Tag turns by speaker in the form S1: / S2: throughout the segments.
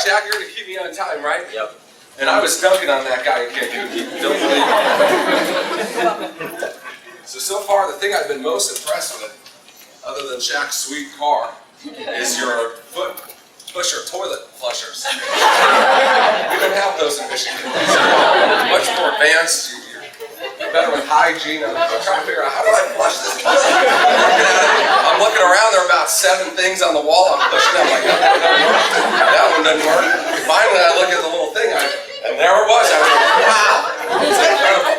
S1: Jack, you're going to keep me on time, right?
S2: Yep.
S1: And I was dunking on that guy in Cancun. Don't believe it. So far, the thing I've been most impressed with, other than Jack's sweet car, is your foot pusher toilet flushers. We don't have those in Michigan. They're much more advanced. You're better with hygiene. I'm trying to figure out, how do I flush this toilet? I'm looking around, there are about 7 things on the wall I'm pushing. I'm like, that one doesn't work. Finally, I look at the little thing, and there it was. I was like, wow, it's incredible.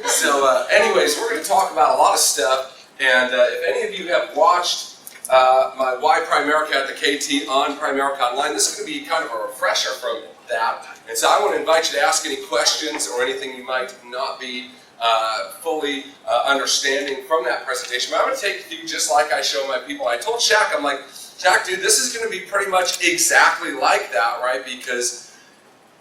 S1: So anyways, we're going to talk about a lot of stuff, and if any of you have watched my Why Primerica at the KT on Primerica Online, this is going to be kind of a refresher from that. And so I want to invite you to ask any questions or anything you might not be fully understanding from that presentation. But I'm going to take you just like I show my people. I told Shaq, I'm like, Shaq, dude, this is going to be pretty much exactly like that, right? Because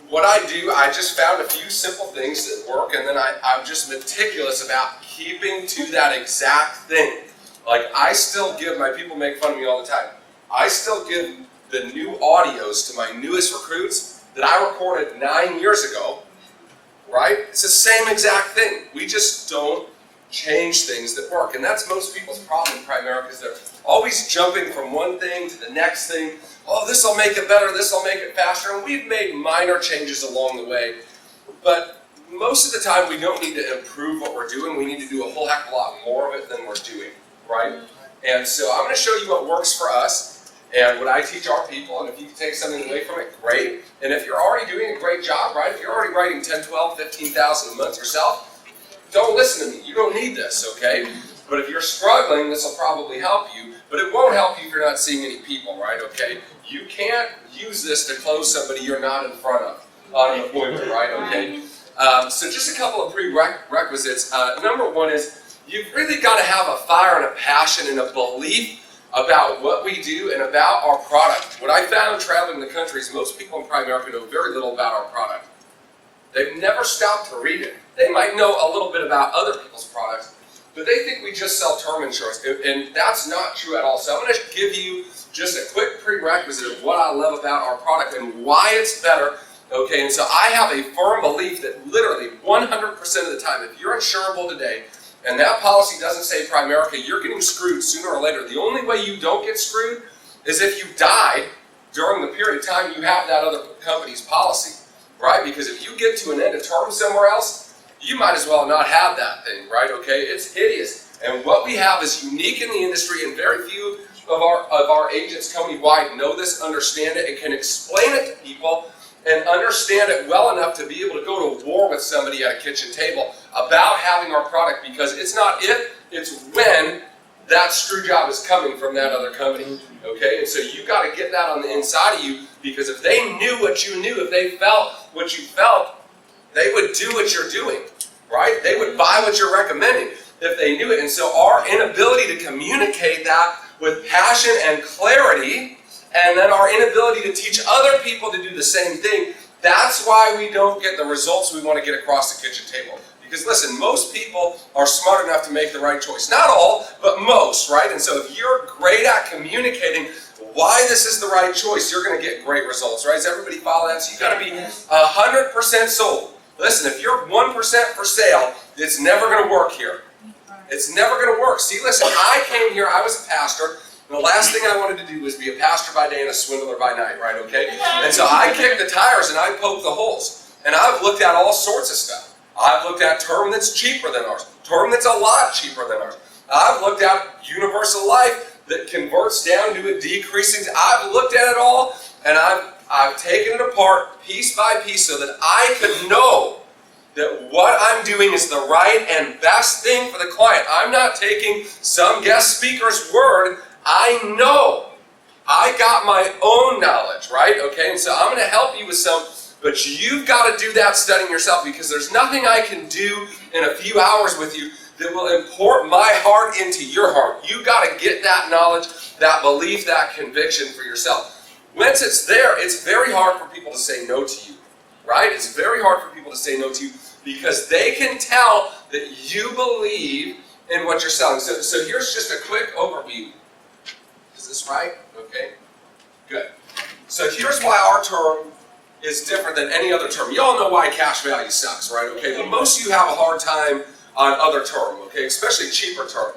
S1: what I do, I just found a few simple things that work, and then I'm just meticulous about keeping to that exact thing. Like, I still give, my people make fun of me all the time, I still give the new audios to my newest recruits that I recorded 9 years ago, right? It's the same exact thing. We just don't change things that work. And that's most people's problem in Primerica, is they're always jumping from one thing to the next thing. Oh, this will make it better, this will make it faster. And we've made minor changes along the way. But most of the time, we don't need to improve what we're doing. We need to do a whole heck of a lot more of it than we're doing, right? And so I'm going to show you what works for us and what I teach our people. And if you can take something away from it, great. And if you're already doing a great job, right? If you're already writing 10, 12, 15,000 a month yourself, don't listen to me. You don't need this, okay? But if you're struggling, this will probably help you. But it won't help you if you're not seeing any people, right? Okay? You can't use this to close somebody you're not in front of on an appointment, right? Okay? So just a couple of prerequisites. Number one is, you've really got to have a fire and a passion and a belief about what we do and about our product. What I found traveling the country is most people in Primerica know very little about our product. They've never stopped to read it. They might know a little bit about other people's products, but they think we just sell term insurance, and that's not true at all. So I'm going to give you just a quick prerequisite of what I love about our product and why it's better. Okay, and so I have a firm belief that literally 100% of the time, if you're insurable today, and that policy doesn't say Primerica, you're getting screwed sooner or later. The only way you don't get screwed is if you die during the period of time you have that other company's policy, right? Because if you get to an end of term somewhere else, you might as well not have that thing, right? Okay, it's hideous. And what we have is unique in the industry, and very few of our agents company-wide know this, understand it, and can explain it to people and understand it well enough to be able to go to war with somebody at a kitchen table about having our product, because it's not if, it's when that screw job is coming from that other company, okay? And so you got to get that on the inside of you, because if they knew what you knew, if they felt what you felt, they would do what you're doing, right? They would buy what you're recommending if they knew it. And so our inability to communicate that with passion and clarity, and then our inability to teach other people to do the same thing, that's why we don't get the results we want to get across the kitchen table. Because listen, most people are smart enough to make the right choice. Not all, but most, right? And so if you're great at communicating why this is the right choice, you're going to get great results, right? Does everybody follow that? So you've got to be 100% sold. Listen, if you're 1% for sale, it's never going to work here. It's never going to work. See, listen, I came here, I was a pastor. The last thing I wanted to do was be a pastor by day and a swindler by night, right, okay? And so I kicked the tires and I poked the holes. And I've looked at all sorts of stuff. I've looked at term that's cheaper than ours, term that's a lot cheaper than ours. I've looked at universal life that converts down to a decreasing. I've looked at it all, and I've taken it apart piece by piece so that I could know that what I'm doing is the right and best thing for the client. I'm not taking some guest speaker's word. I know. I got my own knowledge, right? Okay, and so I'm going to help you with some, but you've got to do that studying yourself, because there's nothing I can do in a few hours with you that will import my heart into your heart. You got to get that knowledge, that belief, that conviction for yourself. Once it's there, it's very hard for people to say no to you, right? It's very hard for people to say no to you because they can tell that you believe in what you're selling. So here's just a quick overview. Is this right? Okay, good. So here's why our term is different than any other term. You all know why cash value sucks, right? Okay, but most of you have a hard time on other term, okay, especially cheaper term.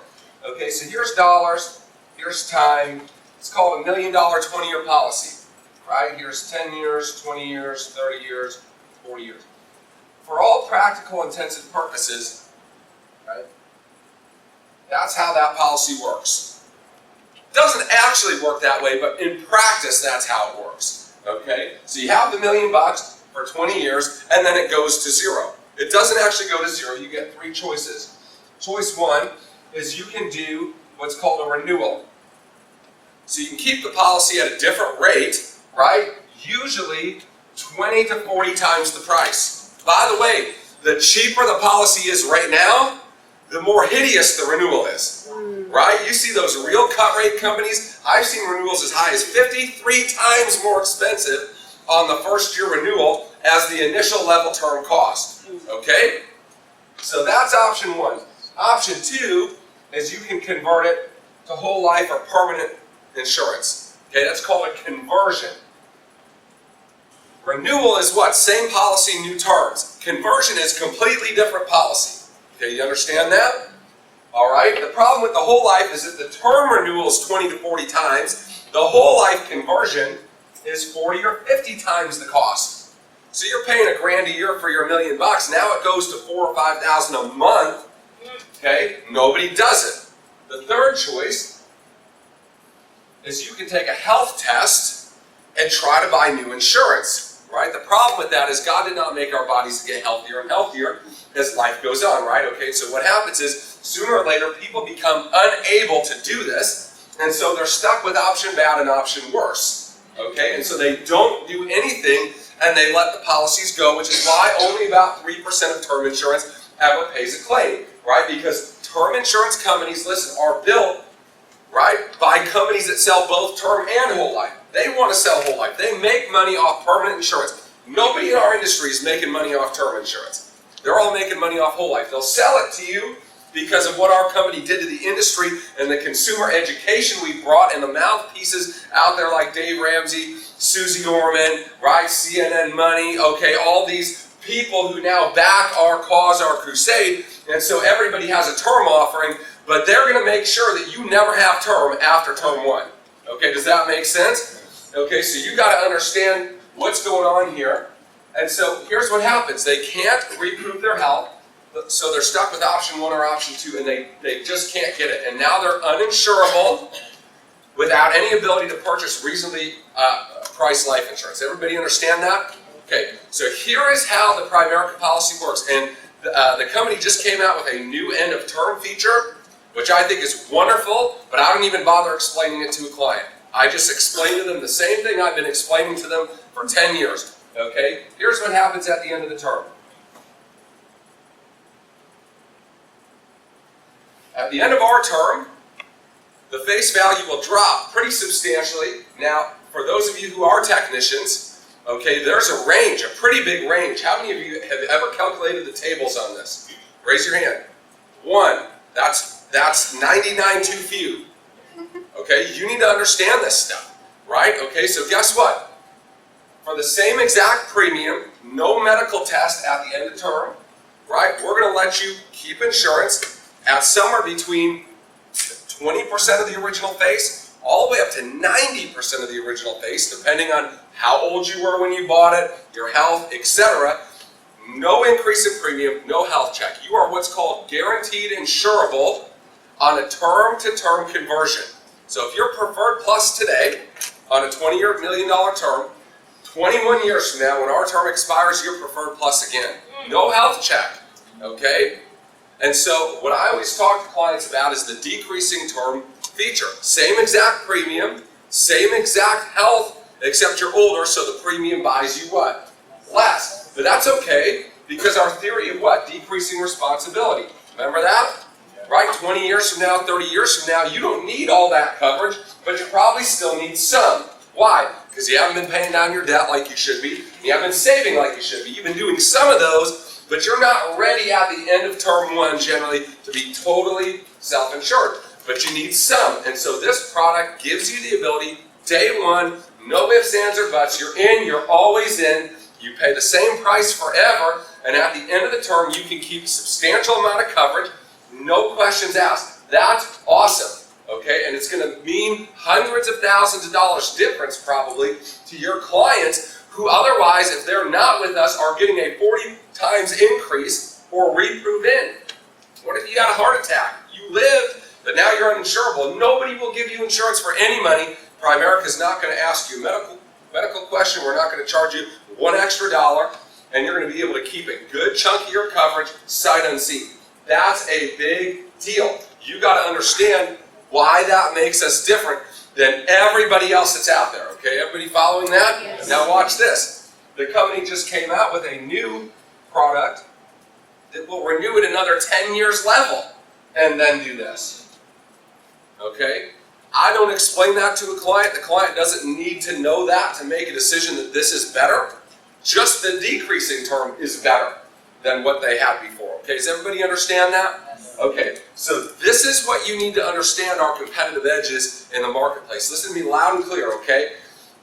S1: Okay, so here's dollars, here's time. It's called $1 million 20-year policy, right? Here's 10 years, 20 years, 30 years, 40 years. For all practical intents and purposes, right, that's how that policy works. It doesn't actually work that way, but in practice, that's how it works. Okay? So you have the $1 million for 20 years, and then it goes to zero. It doesn't actually go to zero. You get three choices. Choice one is you can do what's called a renewal. So you can keep the policy at a different rate, right? Usually 20 to 40 times the price. By the way, the cheaper the policy is right now, the more hideous the renewal is, right? You see those real cut rate companies, I've seen renewals as high as 53 times more expensive on the first year renewal as the initial level term cost, okay? So that's option one. Option two is you can convert it to whole life or permanent insurance, okay? That's called a conversion. Renewal is what? Same policy, new terms. Conversion is completely different policy. Okay, you understand that? All right, the problem with the whole life is that the term renewal is 20 to 40 times. The whole life conversion is 40 or 50 times the cost. So you're paying $1,000 a year for your $1 million. Now it goes to $4,000 or $5,000 a month. Okay, nobody does it. The third choice is you can take a health test and try to buy new insurance. Right? The problem with that is God did not make our bodies to get healthier and healthier as life goes on, right? Okay, so what happens is sooner or later people become unable to do this, and so they're stuck with option bad and option worse. Okay, and so they don't do anything and they let the policies go, which is why only about 3% of term insurance ever pays a claim, right? Because term insurance companies, listen, are built, right, by companies that sell both term and whole life. They want to sell whole life. They make money off permanent insurance. Nobody in our industry is making money off term insurance. They're all making money off whole life. They'll sell it to you because of what our company did to the industry and the consumer education we brought and the mouthpieces out there like Dave Ramsey, Susie Orman, right, CNN Money, okay, all these people who now back our cause, our crusade, and so everybody has a term offering, but they're going to make sure that you never have term after term one. Okay, does that make sense? Okay, so you got to understand what's going on here. And so here's what happens. They can't reprove their health, so they're stuck with option one or option two, and they just can't get it. And now they're uninsurable without any ability to purchase reasonably priced life insurance. Everybody understand that? Okay, so here is how the Primerica policy works. And the company just came out with a new end of term feature, which I think is wonderful, but I don't even bother explaining it to a client. I just explain to them the same thing I've been explaining to them for 10 years. Okay? Here's what happens at the end of the term. At the end of our term, the face value will drop pretty substantially. Now, for those of you who are technicians, okay, there's a range, a pretty big range. How many of you have ever calculated the tables on this? Raise your hand. One. That's 99 too few. Okay, you need to understand this stuff, right? Okay, so guess what? For the same exact premium, no medical test at the end of term, right? We're going to let you keep insurance at somewhere between 20% of the original face, all the way up to 90% of the original face, depending on how old you were when you bought it, your health, etc. No increase in premium, no health check. You are what's called guaranteed insurable on a term-to-term conversion. So if you're Preferred Plus today on a 20-year $1 million term, 21 years from now when our term expires, you're Preferred Plus again. No health check, okay? And so what I always talk to clients about is the decreasing term feature. Same exact premium, same exact health, except you're older, so the premium buys you what? Less. But that's okay, because our theory of what? Decreasing responsibility. Remember that? Right? 20 years from now, 30 years from now, you don't need all that coverage, but you probably still need some. Why? Because you haven't been paying down your debt like you should be. You haven't been saving like you should be. You've been doing some of those, but you're not ready at the end of term one generally to be totally self-insured. But you need some. And so this product gives you the ability, day one, No ifs, ands, or buts. You're in, you're always in. You pay the same price forever, and at the end of the term, you can keep a substantial amount of coverage, no questions asked. That's awesome, okay? And it's going to mean hundreds of thousands of dollars difference probably to your clients who otherwise, if they're not with us, are getting a 40 times increase or reprove in. What if you got a heart attack? You lived, but now you're uninsurable. Nobody will give you insurance for any money. Primerica is not going to ask you a medical question. We're not going to charge you $1 extra, and you're going to be able to keep a good chunk of your coverage sight unseen. That's a big deal. You got to understand why that makes us different than everybody else that's out there. Okay, everybody following that? Yes. Now watch this. The company just came out with a new product that will renew at another 10 years level and then do this. Okay? I don't explain that to a client. The client doesn't need to know that to make a decision that this is better. Just the decreasing term is better than what they had before. Okay, does everybody understand that? Yes. Okay, so this is what you need to understand our competitive edges in the marketplace. Listen to me loud and clear, okay?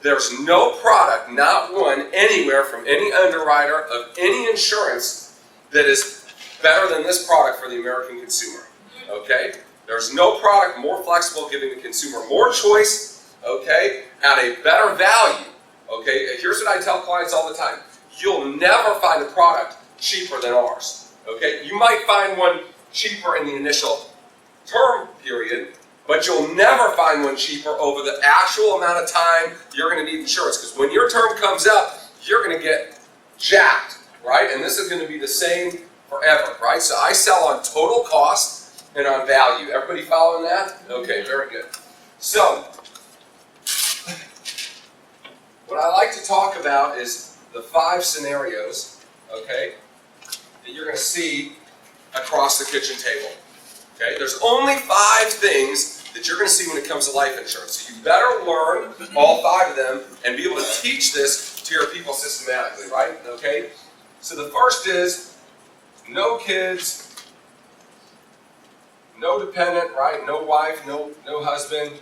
S1: There's no product, not one, anywhere from any underwriter of any insurance that is better than this product for the American consumer, okay? There's no product more flexible, giving the consumer more choice, okay, at a better value, okay? Here's what I tell clients all the time. You'll never find a product cheaper than ours, okay? You might find one cheaper in the initial term period, but you'll never find one cheaper over the actual amount of time you're going to need insurance. Because when your term comes up, you're going to get jacked, right? And this is going to be the same forever, right? So I sell on total cost and on value. Everybody following that? Okay, very good. So, what I like to talk about is the 5 scenarios, okay, that you're going to see across the kitchen table. Okay, there's only 5 things that you're going to see when it comes to life insurance. So you better learn all 5 of them and be able to teach this to your people systematically, right? Okay? So the first is no kids, no dependent, right? No wife, no husband,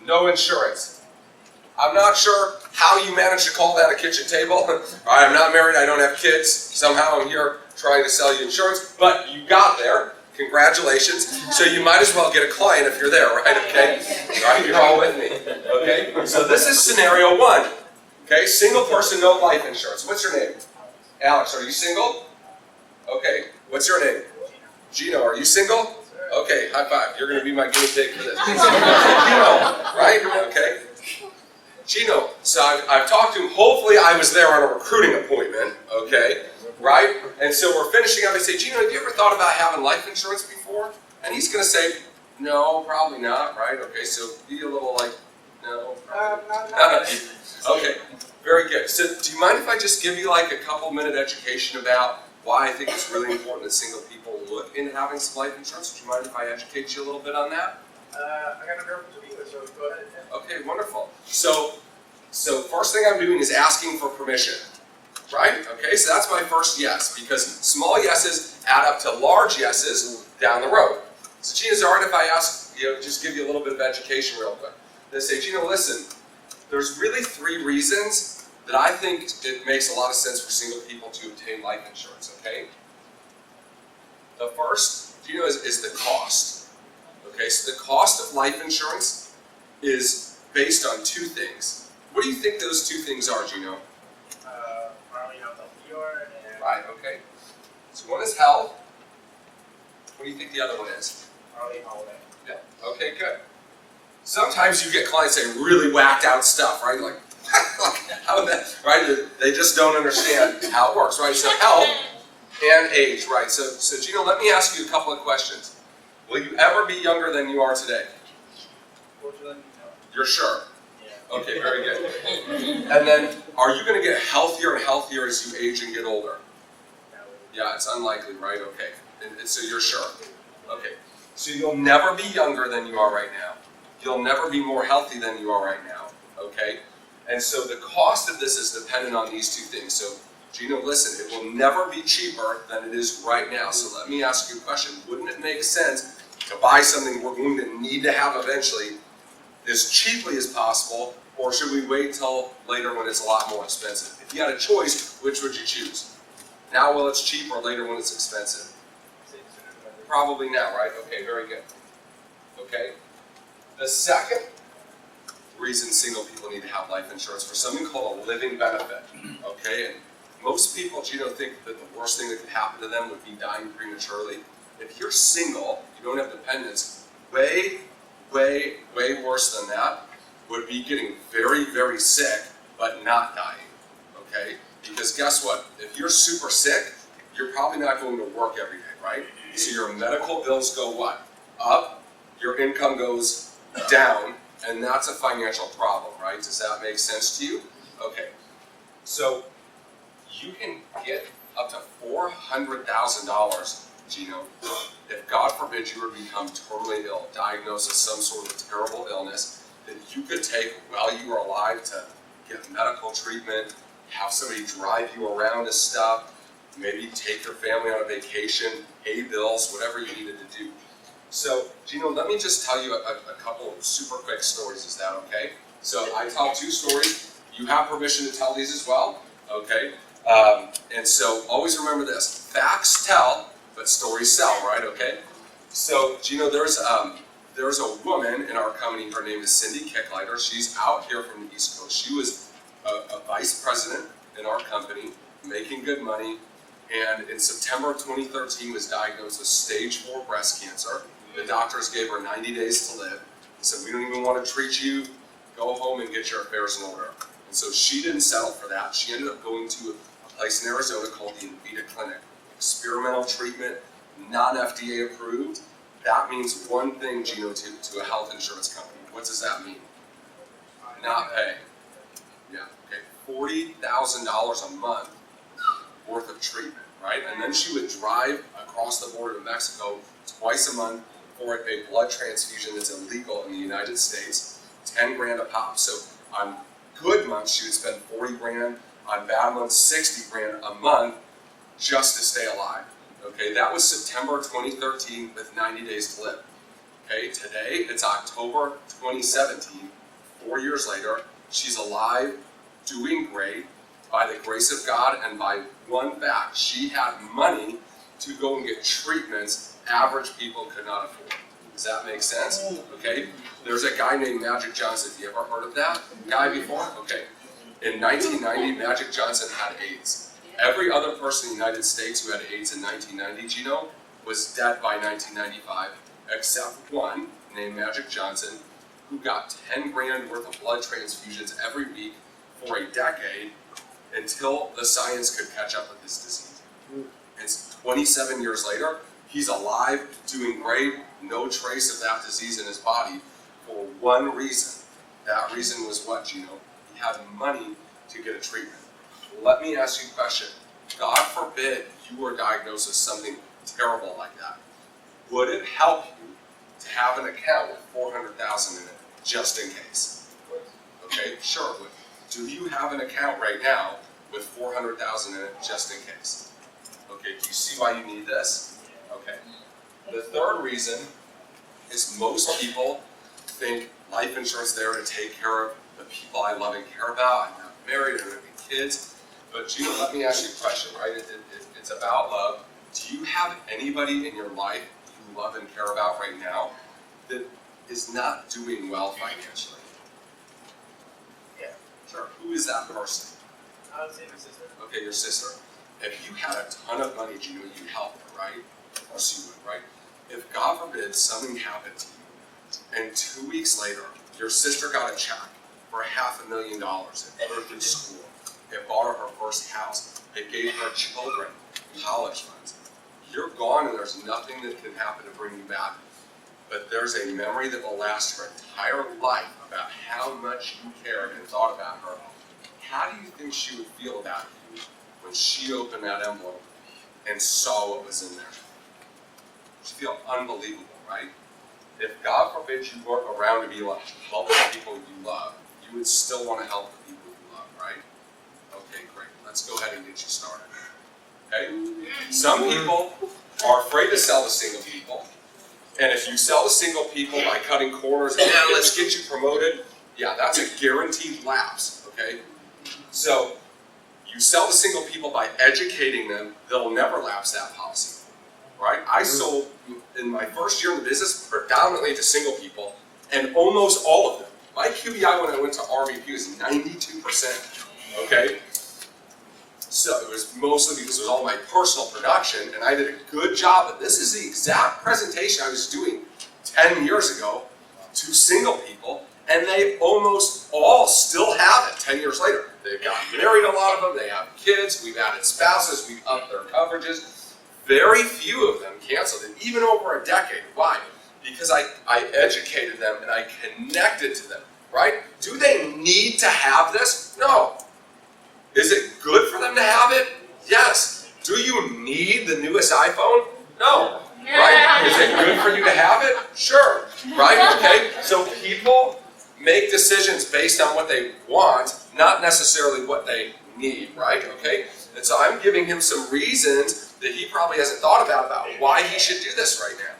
S1: no insurance. I'm not sure how you managed to call that a kitchen table. I'm not married, I don't have kids. Somehow I'm here trying to sell you insurance, but you got there. Congratulations. So you might as well get a client if you're there, right? Okay? Right? You're all with me. Okay? So this is scenario 1. Okay? Single person, no life insurance. What's your name? Alex, are you single? Okay. What's your name? Gino, are you single? Okay, high five. You're going to be my guinea pig for this. Gino, right? Okay. Gino, so I've talked to him. Hopefully I was there on a recruiting appointment, okay? Right? And so we're finishing up. I say, Gino, have you ever thought about having life insurance before? And he's going to say, no, probably not, right? Okay, so be a little like, no. Okay, very good. So do you mind if I just give you like a couple-minute education about why I think it's really important that single people look into having some life insurance? Would you mind if I educate you a little bit on that?
S2: I got no reference to either, so go ahead.
S1: Okay, wonderful. So first thing I'm doing is asking for permission. Right? Okay, so that's my first yes, because small yeses add up to large yeses down the road. So Gina, is it all right if I ask, just give you a little bit of education real quick? They say, Gina, listen, there's really 3 reasons that I think it makes a lot of sense for single people to obtain life insurance, okay? The first, Gina, is the cost. Okay, so the cost of life insurance is based on 2 things. What do you think those 2 things are, Gino? Right, okay. So one is health. What do you think the other one is?
S2: Holiday.
S1: Yeah, okay, good. Sometimes you get clients saying really whacked out stuff, right? Like, how that, right? They just don't understand how it works, right? So health and age, right? So Gino, let me ask you a couple of questions. Will you ever be younger than you are today?
S2: Fortunately, no.
S1: You're sure?
S2: Yeah.
S1: Okay, very good. And then, are you going to get healthier and healthier as you age and get older? Yeah, it's unlikely, right? Okay. And so you're sure? Okay. So you'll never be younger than you are right now. You'll never be more healthy than you are right now. Okay? And so the cost of this is dependent on these 2 things. So, Gino, listen, it will never be cheaper than it is right now. So let me ask you a question. Wouldn't it make sense to buy something we're going to need to have eventually as cheaply as possible Or should we wait till later when it's a lot more expensive? If you had a choice, which would you choose? Now while it's cheap or later when it's expensive? Probably now, right? Okay, very good. Okay. The second reason single people need to have life insurance for something called a living benefit. Okay, and most people, think that the worst thing that could happen to them would be dying prematurely. If you're single, you don't have dependents, way worse than that would be getting very, very sick, but not dying, okay? Because guess what? If you're super sick, you're probably not going to work every day, right? So your medical bills go what? Up, your income goes down, and that's a financial problem, right? Does that make sense to you? Okay, so you can get up to $400,000, Gino, if God forbid you were to become terminally ill, diagnosed with some sort of terrible illness that you could take while you were alive to get medical treatment, have somebody drive you around to stuff, maybe take your family on a vacation, pay bills, whatever you needed to do. So, Gino, let me just tell you a couple of super quick stories. Is that okay? So I tell 2 stories. You have permission to tell these as well, okay? And so always remember this: facts tell, but stories sell, right? Okay. So, Gino, there's a woman in our company. Her name is Cindy Kicklighter. She's out here from the East Coast. She was a vice president in our company, making good money, and in September of 2013 was diagnosed with stage 4 breast cancer. The doctors gave her 90 days to live. They said, "We don't even want to treat you. Go home and get your affairs in order." And so she didn't settle for that. She ended up going to a place in Arizona called the Invita Clinic. Experimental treatment, non-FDA approved. That means one thing, Gino, to a health insurance company. What does that mean? Not pay. Yeah, okay. $40,000 a month worth of treatment, right? And then she would drive across the border to Mexico twice a month for a blood transfusion that's illegal in the United States, 10 grand a pop. So on good months, she would spend 40 grand, on bad months, 60 grand a month just to stay alive. Okay, that was September 2013 with 90 days to live. Okay, today it's October 2017, 4 years later, she's alive, doing great, by the grace of God, and by one fact, she had money to go and get treatments average people could not afford. Does that make sense? Okay, there's a guy named Magic Johnson. Have you ever heard of that guy before? Okay, in 1990, Magic Johnson had AIDS. Every other person in the United States who had AIDS in 1990, Gino, was dead by 1995, except one named Magic Johnson, who got 10 grand worth of blood transfusions every week for a decade until the science could catch up with this disease. It's 27 years later, he's alive, doing great, no trace of that disease in his body for one reason. That reason was what, Gino? He had money to get a treatment. Let me ask you a question. God forbid you were diagnosed with something terrible like that. Would it help you to have an account with $400,000 in it, just in case? Okay, sure it would. Do you have an account right now with $400,000 in it, just in case? Okay, do you see why you need this? Okay. The third reason is most people think life insurance is there to take care of the people I love and care about. I'm not married, I don't have any kids. But Gino, let me ask you a question, right? It's about love. Do you have anybody in your life you love and care about right now that is not doing well financially?
S2: Yeah.
S1: Sure. Who is that person?
S2: I would say my sister.
S1: Okay, your sister. If you had a ton of money, Gino, you'd help her, right? Of course you would, right? If God forbid something happened to you, and 2 weeks later, your sister got a check for $500,000 and put her through school, it bought her her first house, it gave her children college funds. You're gone and there's nothing that can happen to bring you back. But there's a memory that will last her entire life about how much you cared and thought about her. How do you think she would feel about you when she opened that envelope and saw what was in there? She'd feel unbelievable, right? If God forbid you weren't around to be able to help the people you love, you would still want to help the people you love, right? Okay, great. Let's go ahead and get you started. Okay? Some people are afraid to sell to single people. And if you sell to single people by cutting corners, yeah, let's get you promoted, Yeah, that's a guaranteed lapse, okay? So you sell to single people by educating them, they'll never lapse that policy, right? I sold in my first year in the business predominantly to single people, and almost all of them. My QBI when I went to RVP was 92%, okay? So it was mostly because it was all my personal production, and I did a good job, but this is the exact presentation I was doing 10 years ago to single people, and they almost all still have it 10 years later. They've gotten married, a lot of them, they have kids, we've added spouses, we've upped their coverages. Very few of them canceled it, even over a decade. Why? Because I educated them and I connected to them, right? Do they need to have this? No. Is it good for them to have it? Yes. Do you need the newest iPhone? No. Right? Is it good for you to have it? Sure. Right? Okay? So people make decisions based on what they want, not necessarily what they need, right? Okay? And so I'm giving him some reasons that he probably hasn't thought about why he should do this right now.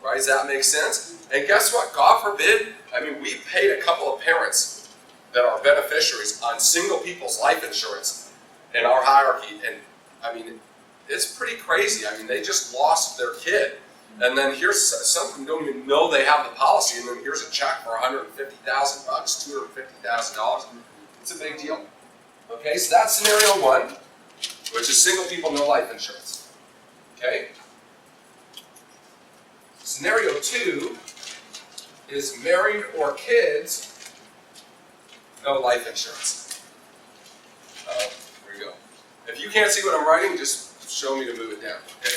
S1: Right? Does that make sense? And guess what? God forbid, I mean, we paid a couple of parents that are beneficiaries on single people's life insurance in our hierarchy, and I mean, it's pretty crazy. I mean, they just lost their kid, and then here's some of them don't even know they have the policy, and then here's a check for $150,000, $250,000. It's a big deal. Okay, so that's scenario one, which is single people, no life insurance. Okay. Scenario two is married or kids, no life insurance. Here we go. If you can't see what I'm writing, just show me to move it down, okay?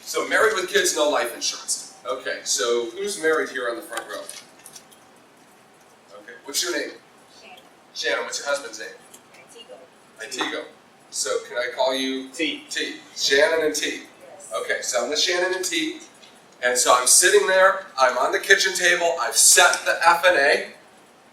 S1: So married with kids, no life insurance. Okay, so who's married here on the front row? Okay, what's your name?
S3: Shannon.
S1: Shannon, what's your husband's name?
S3: Antigo.
S1: Antigo. So can I call you?
S2: T.
S1: T. Shannon and T.
S3: Yes.
S1: Okay, so I'm with Shannon and T. And so I'm sitting there, I'm on the kitchen table, I've set the F&A,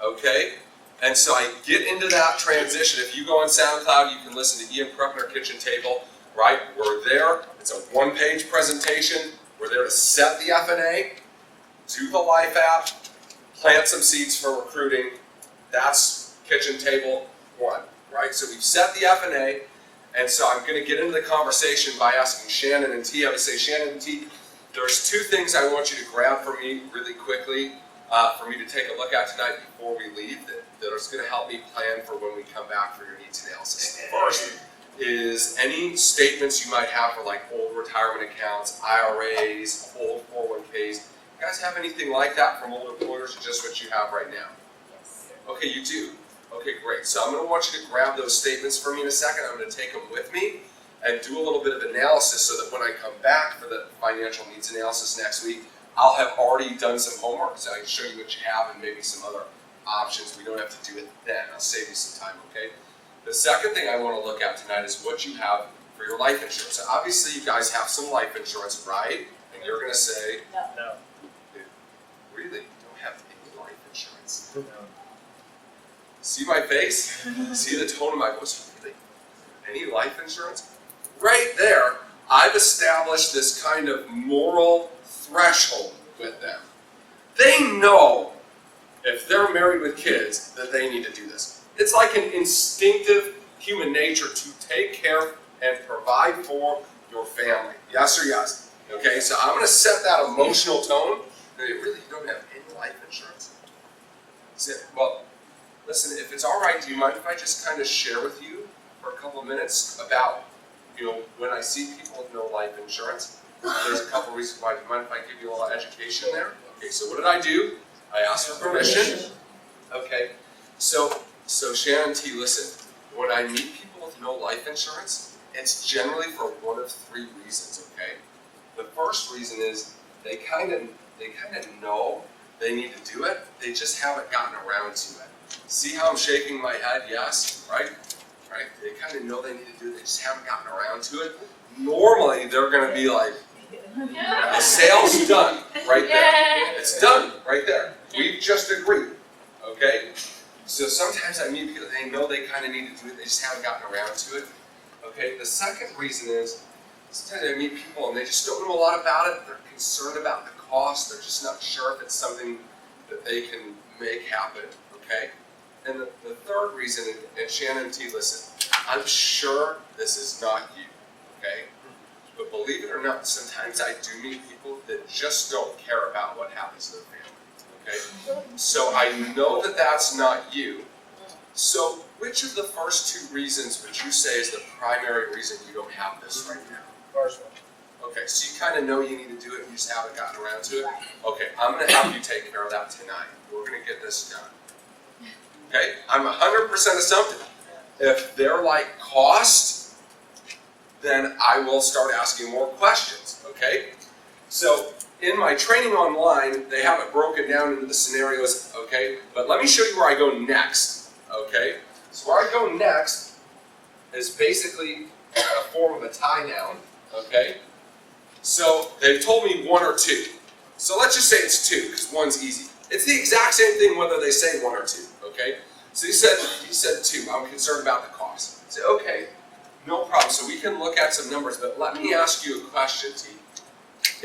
S1: okay? And so I get into that transition. If you go on SoundCloud, you can listen to Ian Prukner Kitchen Table, right? We're there, it's a one-page presentation. We're there to set the F&A, do the Life app, plant some seeds for recruiting. That's Kitchen Table 1, right? So we've set the F&A, and so I'm gonna get into the conversation by asking Shannon and T. I would say, Shannon and T, there's two things I want you to grab for me really quickly, for me to take a look at tonight before we leave, that is going to help me plan for when we come back for your needs analysis. The first is any statements you might have for like old retirement accounts, IRAs, old 401ks. You guys have anything like that from old employers, or just what you have right now?
S3: Yes.
S1: Okay, you do. Okay, great. So I'm going to want you to grab those statements for me in a second. I'm going to take them with me and do a little bit of analysis so that when I come back for the financial needs analysis next week, I'll have already done some homework so I can show you what you have and maybe some other options. We don't have to do it then. I'll save you some time, okay? The second thing I want to look at tonight is what you have for your life insurance. So obviously you guys have some life insurance, right? And you're going to say,
S2: No.
S1: really? You don't have any life insurance?
S2: No.
S1: See my face? See the tone of my voice? Really? Any life insurance? Right there, I've established this kind of moral threshold with them. They know if they're married with kids that they need to do this. It's like an instinctive human nature to take care and provide for your family. Yes or yes? Okay, so I'm going to set that emotional tone. They really don't have any life insurance. Well, listen, if it's all right, do you mind if I just kind of share with you for a couple of minutes about, when I see people with no life insurance? There's a couple reasons why. Do you mind if I give you a little education there? Okay, so what did I do? I asked for permission. Okay, so Shannon T, listen, when I meet people with no life insurance, it's generally for one of three reasons, okay? The first reason is they kind of know they need to do it, they just haven't gotten around to it. See how I'm shaking my head? Yes, right? Right? They kind of know they need to do it, they just haven't gotten around to it. Normally, they're going to be like, the sale's done right there. It's done right there. We've just agreed, okay? So sometimes I meet people, they know they kind of need to do it, they just haven't gotten around to it. Okay, the second reason is, sometimes I meet people and they just don't know a lot about it, they're concerned about the cost, they're just not sure if it's something that they can make happen, okay? And the third reason, and Shannon T, listen, I'm sure this is not you, okay? But believe it or not, sometimes I do meet people that just don't care about what happens to their family, okay? So I know that that's not you. So which of the first two reasons would you say is the primary reason you don't have this right now?
S2: First one.
S1: Okay, so you kind of know you need to do it, and you just haven't gotten around to it? Okay, I'm going to have you take care of that tonight. We're going to get this done. Okay, I'm 100% assumptive. If they're like cost, then I will start asking more questions, okay? So in my training online, they have it broken down into the scenarios, okay? But let me show you where I go next, okay? So where I go next is basically a form of a tie down, okay? So they've told me one or two. So let's just say it's two, because one's easy. It's the exact same thing whether they say one or two, okay? So he said two. I'm concerned about the cost. I said, okay, no problem. So we can look at some numbers, but let me ask you a question, T.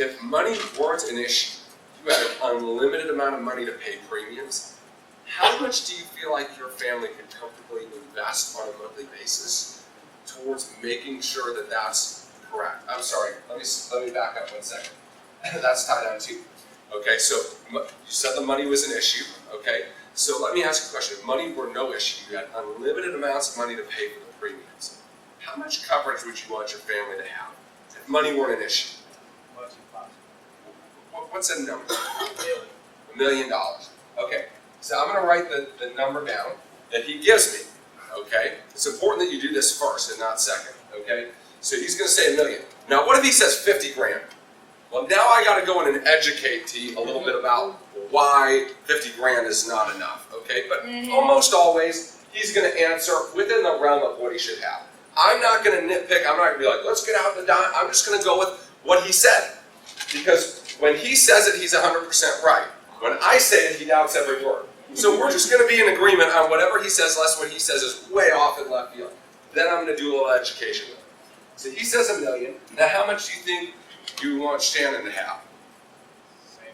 S1: If money weren't an issue, you had an unlimited amount of money to pay premiums, how much do you feel like your family could comfortably invest on a monthly basis towards making sure that that's correct? I'm sorry, let me back up 1 second. That's tied down too. Okay, so you said the money was an issue, okay? So let me ask you a question. If money were no issue, you had unlimited amounts of money to pay for the premiums, how much coverage would you want your family to have if money weren't an issue?
S2: Much as possible.
S1: What's a number?
S2: Really.
S1: $1 million. Okay, so I'm going to write the number down that he gives me, okay? It's important that you do this first and not second, okay? So he's going to say $1 million. Now what if he says 50 grand? Well, now I got to go in and educate T a little bit about why 50 grand is not enough, okay? But almost always, he's going to answer within the realm of what he should have. I'm not going to nitpick. I'm not going to be like, let's get out the dime. I'm just going to go with what he said. Because when he says it, he's 100% right. When I say it, he doubts every word. So we're just going to be in agreement on whatever he says, unless what he says is way off in left field. Then I'm going to do a little education with him. So he says $1 million. Now how much do you think you want Shannon to have?
S2: Same.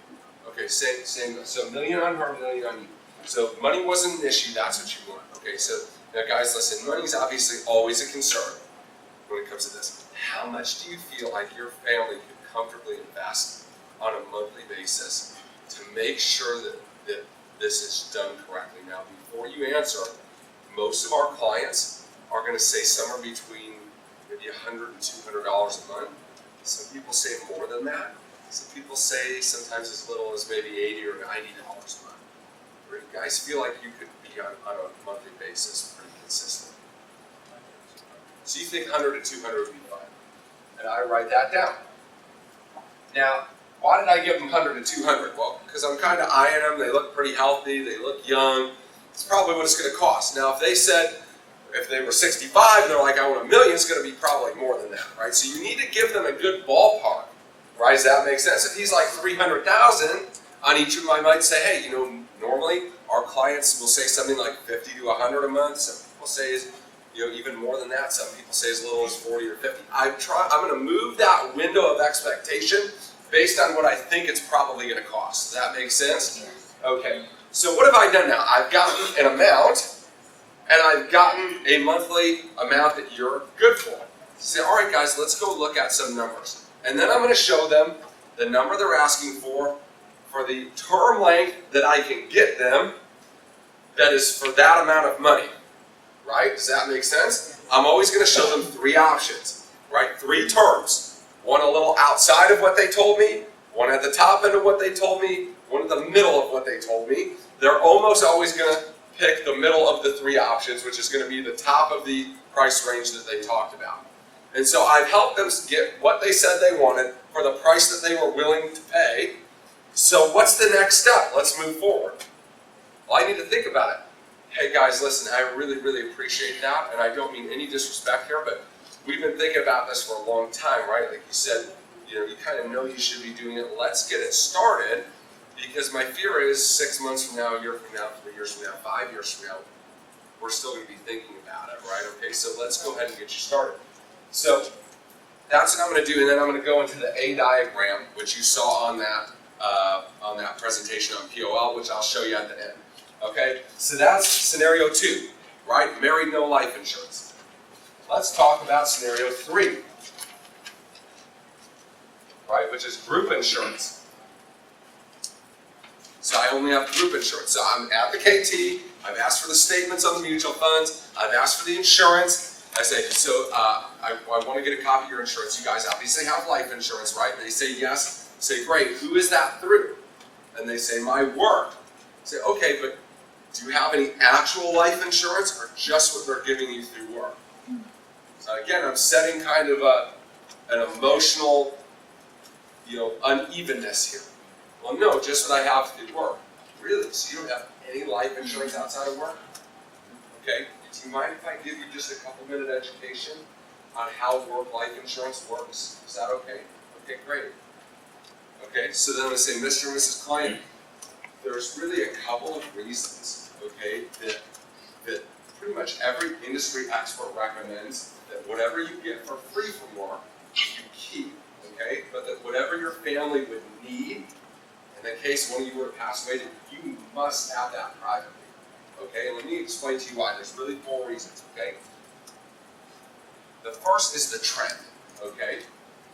S1: Okay, same. So $1 million on her, $1 million on you. So if money wasn't an issue, that's what you want. Okay, so now guys, listen, money's obviously always a concern when it comes to this. How much do you feel like your family could comfortably invest on a monthly basis to make sure that this is done correctly? Now, before you answer, most of our clients are going to say somewhere between maybe $100 and $200 a month. Some people say more than that. Some people say sometimes as little as maybe $80 or $90 a month. Where you guys feel like you could be on a monthly basis pretty consistent? So you think 100 to 200 would be fine. And I write that down. Now, why did I give them 100 to 200? Well, because I'm kind of eyeing them. They look pretty healthy. They look young. It's probably what it's going to cost. Now, if they said, if they were 65 and they're like, I want $1 million, it's going to be probably more than that, right? So you need to give them a good ballpark, right? Does that make sense? If he's like 300,000 on each of them, I might say, hey, normally our clients will say something like 50 to 100 a month. Some people say, even more than that. Some people say as little as 40 or 50. I'm going to move that window of expectation based on what I think it's probably going to cost. Does that make sense? Okay. So what have I done now? I've gotten an amount, and I've gotten a monthly amount that you're good for. Say, all right, guys, let's go look at some numbers. And then I'm going to show them the number they're asking for the term length that I can get them that is for that amount of money. Right? Does that make sense? I'm always going to show them 3 options, right? 3 terms. One a little outside of what they told me, one at the top end of what they told me, one in the middle of what they told me. They're almost always going to pick the middle of the 3 options, which is going to be the top of the price range that they talked about. And so I've helped them get what they said they wanted for the price that they were willing to pay. So what's the next step? Let's move forward. Well, I need to think about it. Hey guys, listen, I really, really appreciate that, and I don't mean any disrespect here, but we've been thinking about this for a long time, right? Like you said, you kind of know you should be doing it. Let's get it started, because my fear is 6 months from now, a year from now, 3 years from now, 5 years from now, we're still going to be thinking about it, right? Okay, so let's go ahead and get you started. So that's what I'm going to do, and then I'm going to go into the A diagram, which you saw on that presentation on POL, which I'll show you at the end. Okay, so that's scenario 2, right? Married, no life insurance. Let's talk about scenario 3, right, which is group insurance. So I only have group insurance. So I'm at the KT, I've asked for the statements on the mutual funds, I've asked for the insurance. I say, so I want to get a copy of your insurance. You guys obviously have life insurance, right? They say yes. I say, great, who is that through? And they say, my work. I say, okay, but do you have any actual life insurance or just what they're giving you through work? So again, I'm setting kind of an emotional, unevenness here. Well, no, just what I have through work. Really? So you don't have any life insurance outside of work? Okay. Do you mind if I give you just a couple-minute education on how work-life insurance works? Is that okay? Okay, great. Okay, so then I say, Mr. and Mrs. Client, there's really a couple of reasons, okay, that pretty much every industry expert recommends that whatever you get for free from work, you keep, okay? But that whatever your family would need, in the case one of you were to pass away, that you must have that privately. Okay, and let me explain to you why. There's really 4 reasons, okay? The first is the trend, okay?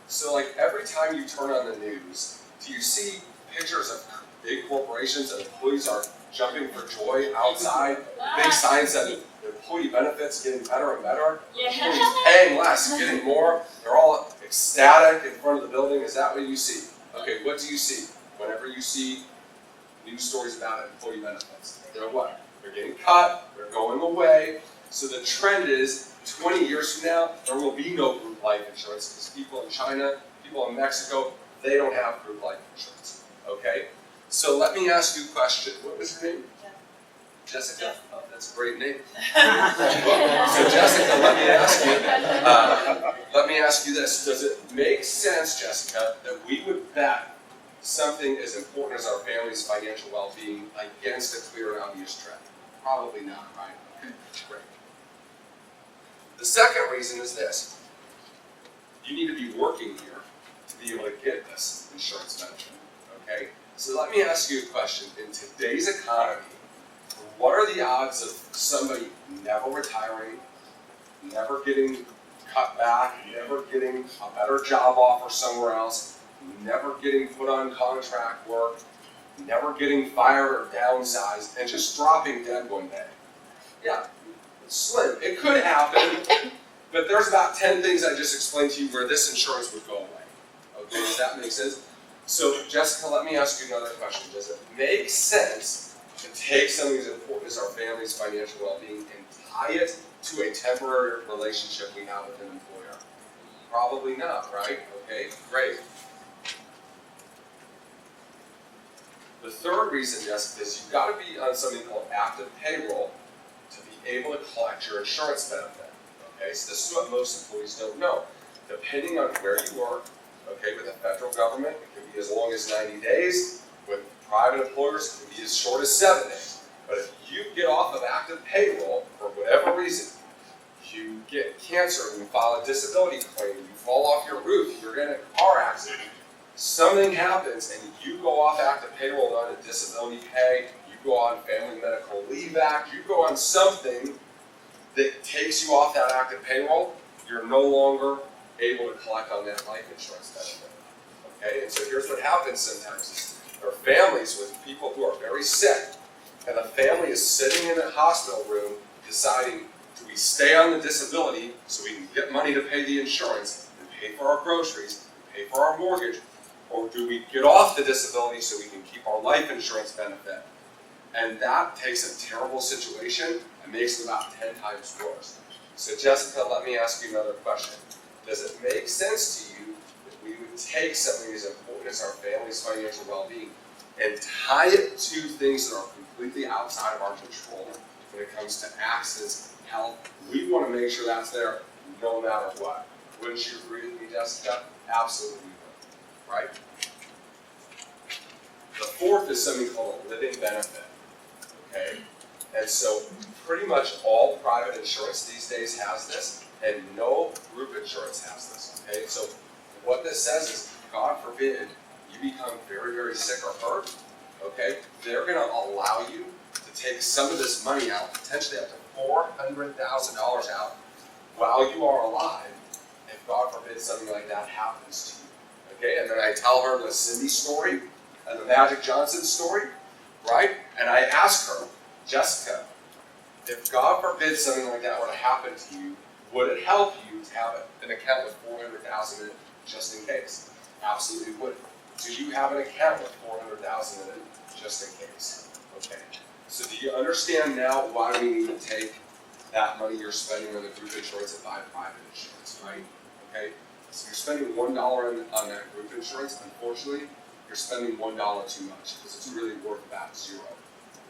S1: So like every time you turn on the news, do you see pictures of big corporations and employees are jumping for joy outside? Big signs that employee benefits getting better and better? Employees paying less, getting more. They're all ecstatic in front of the building. Is that what you see? Okay, what do you see whenever you see news stories about employee benefits? They're what? They're getting cut, they're going away. So the trend is 20 years from now, there will be no group life insurance because people in China, people in Mexico, they don't have group life insurance. Okay? So let me ask you a question. What was your name? Jessica? Oh, that's a great name. So Jessica, let me ask you this. Does it make sense, Jessica, that we would bet something as important as our family's financial well-being against a clear and obvious trend? Probably not, right? Okay, great. The second reason is this. You need to be working here to be able to get this insurance benefit, okay? So let me ask you a question. In today's economy, what are the odds of somebody never retiring, never getting cut back, never getting a better job offer somewhere else, never getting put on contract work, never getting fired or downsized, and just dropping dead one day? Yeah, it's slim. It could happen, but there's about 10 things I just explained to you where this insurance would go away. Okay, does that make sense? So, Jessica, let me ask you another question. Does it make sense to take something as important as our family's financial well-being and tie it to a temporary relationship we have with an employer? Probably not, right? Okay, great. The third reason, Jessica, is you've got to be on something called active payroll to be able to collect your insurance benefit. Okay, so this is what most employees don't know. Depending on where you work, okay, with the federal government, it can be as long as 90 days. With private employers, it can be as short as 7 days. But if you get off of active payroll for whatever reason, you get cancer, you file a disability claim, you fall off your roof, you're in a car accident, something happens and you go off active payroll on a disability pay, you go on Family Medical Leave Act, you go on something that takes you off that active payroll, you're no longer able to collect on that life insurance benefit. Okay, and so here's what happens sometimes. There are families with people who are very sick, and the family is sitting in a hospital room deciding, do we stay on the disability so we can get money to pay the insurance and pay for our groceries, and pay for our mortgage, or do we get off the disability so we can keep our life insurance benefit? And that takes a terrible situation and makes it about 10 times worse. So Jessica, let me ask you another question. Does it make sense to you that we would take something as important as our family's financial well-being and tie it to things that are completely outside of our control when it comes to accidents, health? We want to make sure that's there no matter what. Wouldn't you agree with me, Jessica? Absolutely would, right? The fourth is something called a living benefit, okay? And so pretty much all private insurance these days has this, and no group insurance has this, okay? So what this says is, God forbid, you become very, very sick or hurt, okay? They're gonna allow you to to take some of this money out, potentially up to $400,000 out while you are alive, if God forbid something like that happens to you. Okay, and then I tell her the Cindy story and the Magic Johnson story, right? And I ask her, Jessica, if God forbid something like that were to happen to you, would it help you to have an account with $400,000 in it just in case? Absolutely would. Do you have an account with $400,000 in it just in case? Okay. So do you understand now why we need to take that money you're spending on the group insurance and buy private insurance, right? Okay. So you're spending $1 on that group insurance. Unfortunately, you're spending $1 too much because it's really worth about zero.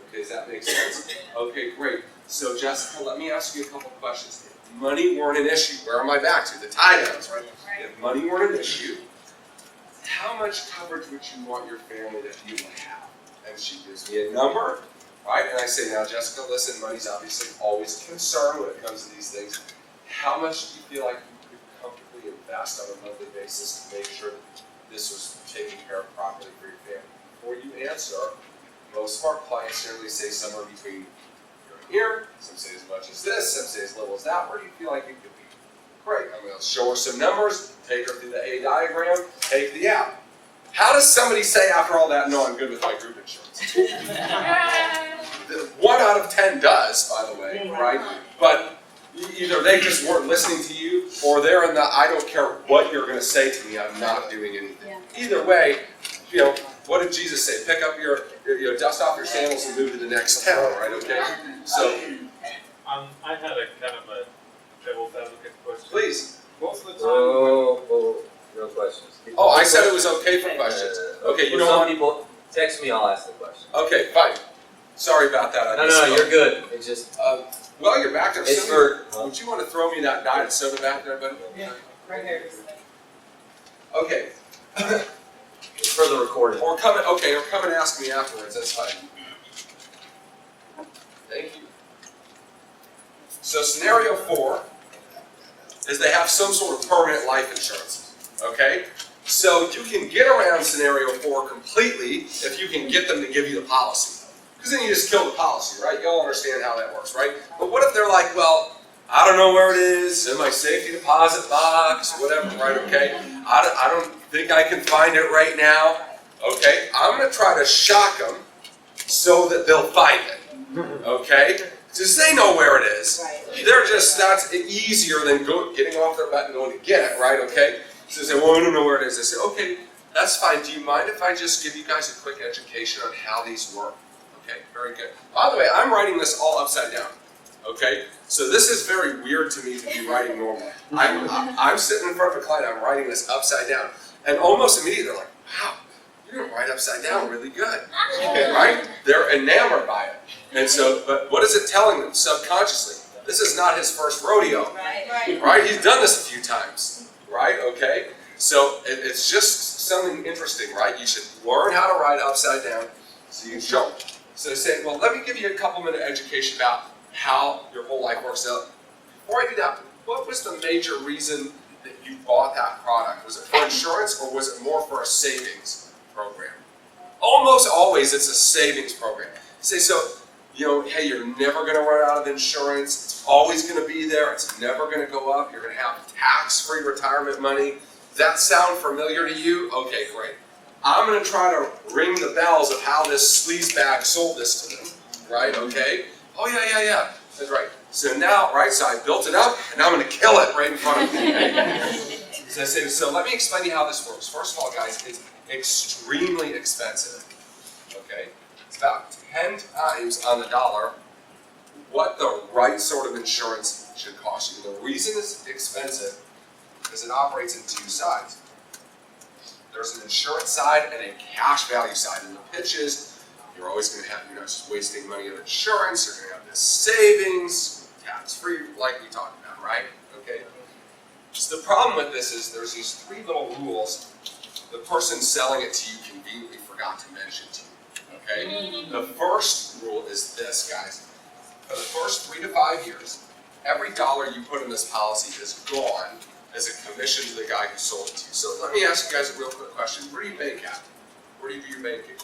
S1: Okay, does that make sense? Okay, great. So Jessica, let me ask you a couple questions. If money weren't an issue, where am I back to? The tie downs, right? If money weren't an issue, how much coverage would you want your family to be able to have? And she gives me a number, right? And I say, now Jessica, listen, money's obviously always a concern when it comes to these things. How much do you feel like you could comfortably invest on a monthly basis to make sure that this was taken care of properly for your family? Before you answer, most of our clients generally say somewhere between here, some say as much as this, some say as little as that. Where do you feel like it could be? Great, I'm going to show her some numbers, take her through the A diagram, take the app. How does somebody say after all that, no, I'm good with my group insurance? 1 out of 10 does, by the way, right? But either they just weren't listening to you, or they're in the, I don't care what you're going to say to me, I'm not doing anything. Either way, you know, what did Jesus say? Pick up your dust off your sandals and move to the next town, right? Okay. So,
S2: I had a kind of a devil's advocate question.
S1: please.
S2: Most of the time,
S4: No questions.
S1: Oh, I said it was okay for questions. Okay, you
S4: For
S1: don't
S4: some
S1: want.
S4: people, text me, I'll ask the question.
S1: Okay, fine. Sorry about that.
S4: No, you're good. It's just,
S1: Well, you're back there.
S4: it's
S1: Cindy,
S4: for,
S1: would you want to throw me that diet soda back there, buddy?
S3: Yeah, right here.
S1: Okay.
S4: it's for the recording.
S1: Or come and ask me afterwards. That's fine. Thank you. So scenario 4 is they have some sort of permanent life insurance. Okay? So you can get around scenario 4 completely if you can get them to give you the policy. Because then you just kill the policy, right? You all understand how that works, right? But what if they're like, well, I don't know where it is, in my safety deposit box, whatever, right? Okay? I don't think I can find it right now. Okay? I'm going to try to shock them so that they'll find it. Okay? Because they know where it is.
S3: Right.
S1: They're just, that's easier than getting off their butt and going to get it, right? Okay? So they say, well, I don't know where it is. I say, okay, that's fine. Do you mind if I just give you guys a quick education on how these work? Okay, very good. By the way, I'm writing this all upside down. Okay? So this is very weird to me to be writing normally. I'm sitting in front of a client, I'm writing this upside down. And almost immediately they're like, wow, you're going to write upside down really good. Right? They're enamored by it. And so, but what is it telling them subconsciously? This is not his first rodeo.
S3: Right.
S1: Right? He's done this a few times. Right? Okay? So it's just something interesting, right? You should learn how to write upside down so you can show. So they say, well, let me give you a couple-minute education about how your whole life works out. Before I do that, what was the major reason that you bought that product? Was it for insurance or was it more for a savings program? Almost always it's a savings program. Say, so, you know, hey, you're never going to run out of insurance. It's always going to be there. It's never going to go up. You're going to have tax-free retirement money. Does that sound familiar to you? Okay, great. I'm going to try to ring the bells of how this sleazebag sold this to them, right? Okay? Oh, yeah. That's right. So now, right, so I built it up, and I'm going to kill it right in front of you. So I say, so let me explain to you how this works. First of all, guys, it's extremely expensive, okay? It's about 10 times on the dollar what the right sort of insurance should cost you. And the reason it's expensive is it operates in 2 sides. There's an insurance side and a cash value side. And the pitch is you're always going to have, you're not just wasting money on insurance, you're going to have this savings, tax-free, like we talked about, right? Okay. So the problem with this is there's these 3 little rules the person selling it to you conveniently forgot to mention to you. Okay? The first rule is this, guys. For the first 3 to 5 years, every dollar you put in this policy is gone as a commission to the guy who sold it to you. So let me ask you guys a real quick question. Where do you bank at? Where do you do your banking?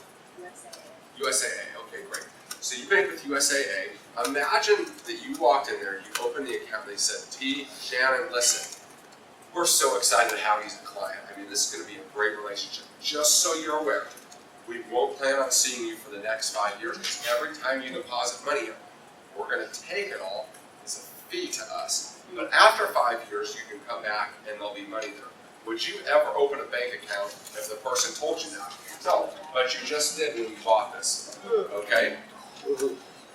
S1: USAA. Okay, great. So you bank with USAA. Imagine that you walked in there, you opened the account, and they said, T, Shannon, listen, we're so excited to have you as a client. I mean, this is going to be a great relationship. Just so you're aware, we won't plan on seeing you for the next 5 years, because every time you deposit money in, we're going to take it all as a fee to us. But after 5 years, you can come back and there'll be money there. Would you ever open a bank account if the person told you that? No, but you just did when you bought this, okay?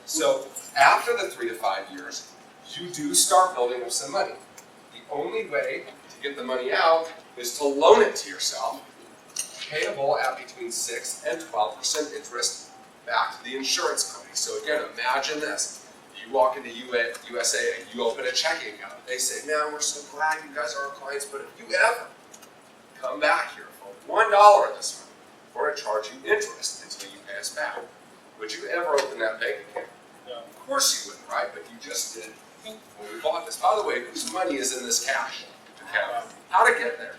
S1: So after the 3 to 5 years, you do start building up some money. The only way to get the money out is to loan it to yourself, payable at between 6 and 12% interest back to the insurance company. So again, imagine this. You walk into USA and you open a checking account. They say, man, we're so glad you guys are our clients, but if you ever come back here for $1 this month, we're going to charge you interest until you pay us back. Would you ever open that bank account?
S2: No.
S1: Of course you wouldn't, right? But you just did when we bought this. By the way, whose money is in this cash account? How'd it get there?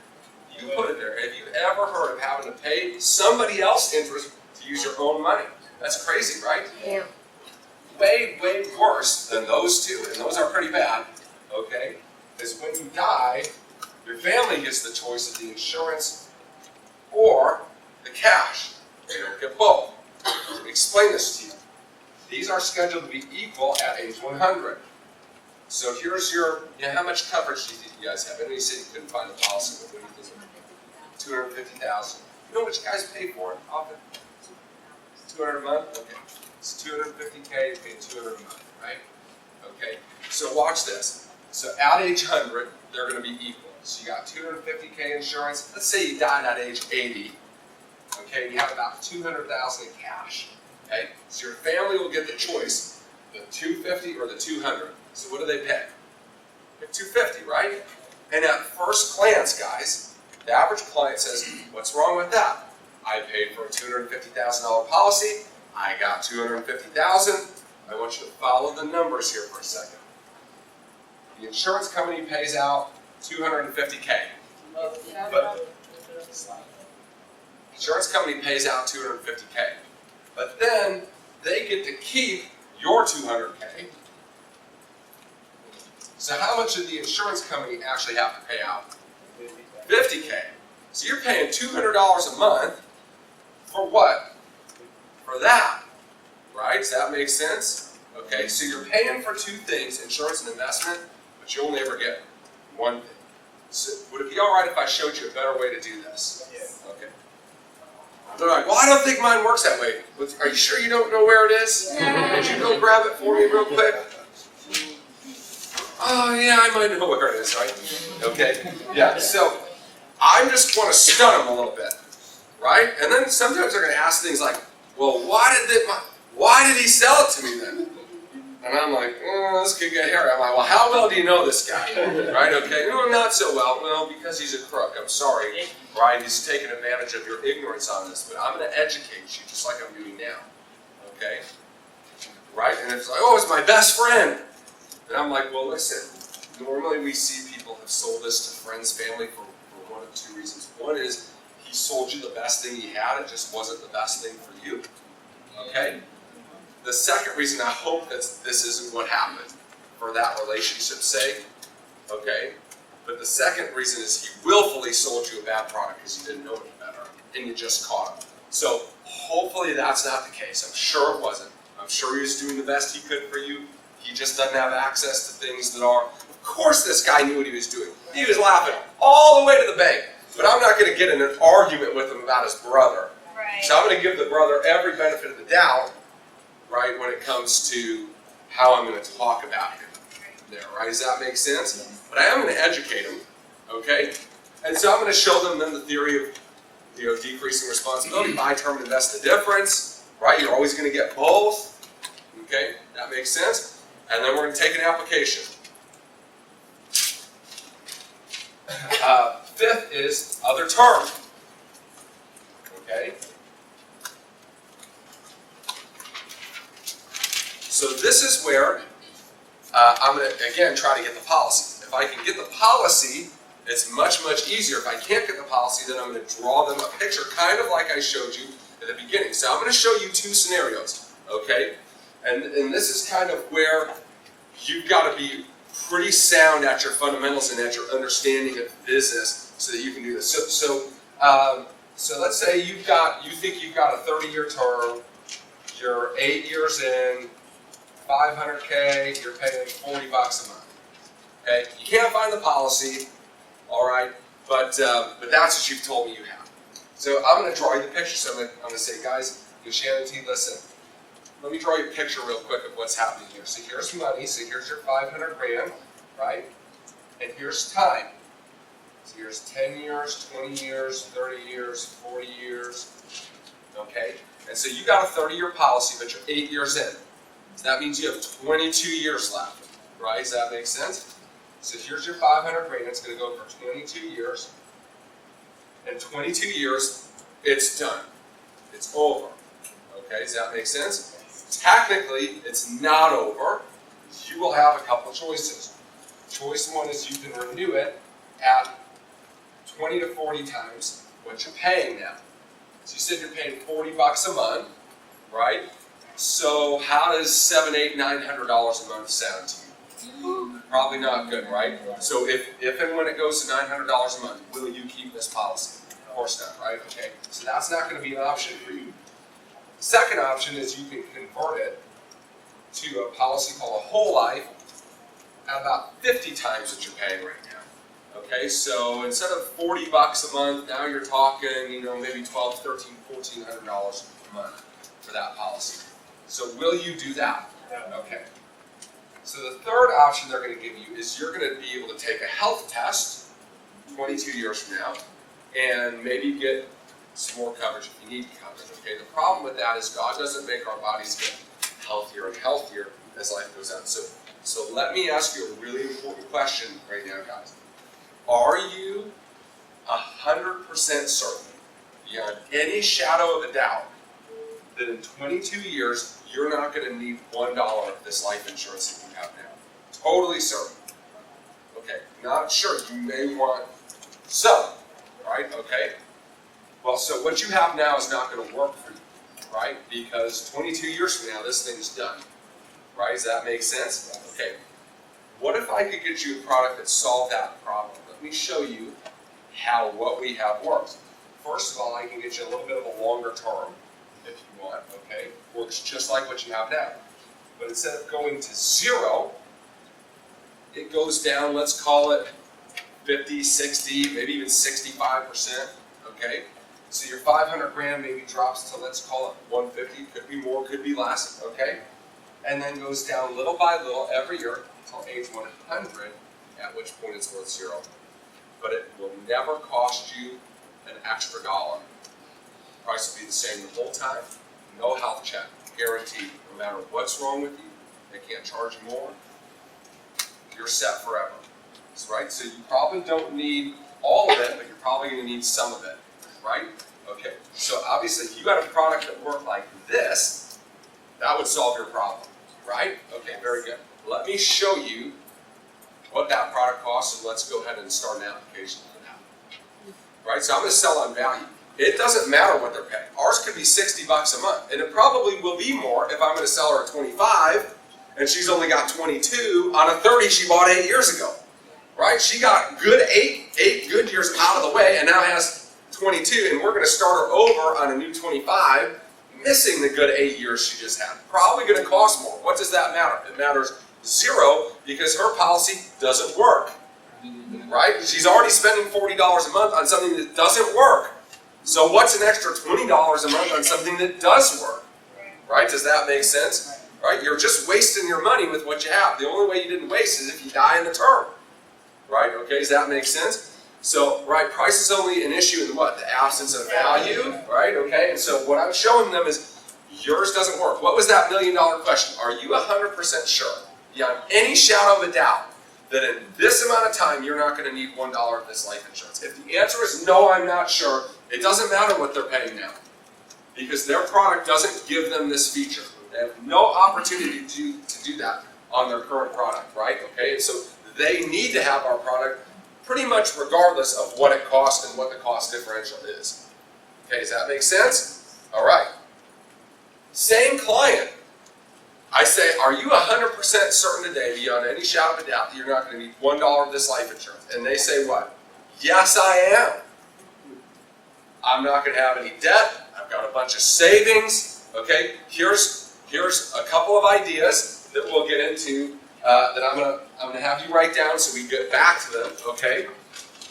S1: You put it there. Have you ever heard of having to pay somebody else interest to use your own money? That's crazy, right?
S3: Yeah.
S1: Way, way worse than those two, and those are pretty bad, okay, is when you die, your family gets the choice of the insurance or the cash. They don't get both. Let me explain this to you. These are scheduled to be equal at age 100. So here's your, how much coverage do you think you guys have? Anybody said you couldn't find a policy with what do you think? 250,000. You know what you guys pay for it often? 200 a month? Okay. It's 250K, you pay 200 a month, right? Okay, so watch this. So at age 100, they're going to be equal. So you got 250K insurance. Let's say you died at age 80. Okay, and you have about 200,000 in cash. Okay, so your family will get the choice, the 250 or the 200. So what do they pay? They pay 250, right? And at first glance, guys, the average client says, "What's wrong with that? I paid for a $250,000 policy. I got 250,000. I want you to follow the numbers here for a second. The insurance company pays out 250K. But insurance company pays out 250K. But then they get to keep your 200K. So how much did the insurance company actually have to pay out? 50K. So you're paying $200 a month for what? For that, right? Does that make sense? Okay, so you're paying for two things, insurance and investment, but you only ever get one thing. So would it be all right if I showed you a better way to do this?
S2: Yes.
S1: Okay. They're like, well, I don't think mine works that way. Are you sure you don't know where it is? Would you go grab it for me real quick? Oh, yeah, I might know where it is, right? Okay, yeah, so I just want to stun them a little bit, right? And then sometimes they're going to ask things like, well, why did he sell it to me then? And I'm like, oh, this could get hairy. I'm like, well, how well do you know this guy? Right, okay, no, not so well. Well, because he's a crook, I'm sorry, right? He's taking advantage of your ignorance on this, but I'm going to educate you just like I'm doing now, okay? Right, and it's like, oh, it's my best friend. And I'm like, well, listen, normally we see people have sold this to friends, family for one of two reasons. One is he sold you the best thing he had, it just wasn't the best thing for you, okay? The second reason, I hope that this isn't what happened for that relationship's sake, okay? But the second reason is he willfully sold you a bad product because you didn't know any better, and you just caught him. So hopefully that's not the case. I'm sure it wasn't. I'm sure he was doing the best he could for you. He just doesn't have access to things that are. Of course this guy knew what he was doing. He was laughing all the way to the bank. But I'm not going to get in an argument with him about his brother.
S3: Right.
S1: So I'm going to give the brother every benefit of the doubt, right, when it comes to how I'm going to talk about him there, right? Does that make sense? But I am going to educate him, okay? And so I'm going to show them then the theory of, decreasing responsibility, buy term, invest the difference, right? You're always going to get both, okay? That makes sense? And then we're going to take an application. Fifth is other term, okay? So this is where I'm going to, again, try to get the policy. If I can get the policy, it's much, much easier. If I can't get the policy, then I'm going to draw them a picture, kind of like I showed you at the beginning. So I'm going to show you two scenarios, okay? And this is kind of where you've got to be pretty sound at your fundamentals and at your understanding of business so that you can do this. So let's say you think you've got a 30-year term, you're 8 years in, $500K, you're paying $40 a month. Okay, you can't find the policy, all right, but that's what you've told me you have. So I'm going to draw you the picture. So I'm going to say, guys, Shannon T, listen. Let me draw you a picture real quick of what's happening here. So here's money. So here's your 500 grand, right? And here's time. So here's 10 years, 20 years, 30 years, 40 years. Okay? And so you got a 30-year policy, but you're 8 years in. So that means you have 22 years left, right? Does that make sense? So here's your 500 grand. It's going to go for 22 years. In 22 years, it's done. It's over. Okay? Does that make sense? Technically, it's not over. You will have a couple of choices. Choice one is you can renew it at 20 to 40 times what you're paying now. So you said you're paying $40 a month, right? So how does $700, $800, $900 a month sound to you? Probably not good, right? So if and when it goes to $900 a month, will you keep this policy? Of course not, right? Okay. So that's not going to be an option for you. Second option is you can convert it to a policy called a whole life at about 50 times what you're paying right now. Okay, so instead of $40 a month, now you're talking, maybe $1,200, $1,300, $1,400 a month for that policy. So will you do that? Okay. So the third option they're going to give you is you're going to be able to take a health test 22 years from now and maybe get some more coverage if you need coverage. Okay, the problem with that is God doesn't make our bodies get healthier and healthier as life goes on. So let me ask you a really important question right now, guys. Are you 100% certain, beyond any shadow of a doubt, that in 22 years you're not going to need $1 of this life insurance that you have now? Totally certain. Okay, not sure. You may want some, right? Okay. Well, so what you have now is not going to work for you, right? Because 22 years from now, this thing's done, right? Does that make sense? Okay. What if I could get you a product that solved that problem? Let me show you how what we have works. First of all, I can get you a little bit of a longer term, if you want, okay? Works just like what you have now. But instead of going to 0, it goes down, let's call it 50, 60, maybe even 65%, okay? So your 500 grand maybe drops to, let's call it 150, could be more, could be less, okay? And then goes down little by little every year until age 100, at which point it's worth 0. But it will never cost you an extra dollar. Price will be the same the whole time, no health check, guaranteed. No matter what's wrong with you, they can't charge you more. You're set forever, right? So you probably don't need all of it, but you're probably going to need some of it. Right? Okay, so obviously if you had a product that worked like this, that would solve your problem, right? Okay, very good. Let me show you what that product costs, and let's go ahead and start an application for that. Right, so I'm going to sell on value. It doesn't matter what they're paying. Ours could be $60 a month, and it probably will be more if I'm going to sell her at 25, and she's only got 22 on a 30 she bought 8 years ago. Right? She got good eight good years out of the way, and now has 22, and we're going to start her over on a new 25, missing the good 8 years she just had. Probably going to cost more. What does that matter? It matters 0 because her policy doesn't work. Right? She's already spending $40 a month on something that doesn't work. So what's an extra $20 a month on something that does work? Right? Does that make sense? Right? You're just wasting your money with what you have. The only way you didn't waste is if you die in the term. Right? Okay, does that make sense? So, right, price is only an issue in what? The absence of value, right? Okay, and so what I'm showing them is yours doesn't work. What was that $1 million question? Are you 100% sure, beyond any shadow of a doubt, that in this amount of time you're not going to need $1 of this life insurance? If the answer is no, I'm not sure, it doesn't matter what they're paying now, because their product doesn't give them this feature. They have no opportunity to do that on their current product, right? Okay, and so they need to have our product pretty much regardless of what it costs and what the cost differential is. Okay, does that make sense? All right. Same client. I I say, are you 100% certain today, beyond any shadow of a doubt, that you're not going to need $1 of this life insurance? And they say what? Yes, I am. I'm not going to have any debt. I've got a bunch of savings. Okay, here's a couple of ideas that we'll get into that I'm gonna have you write down so we get back to them. Okay,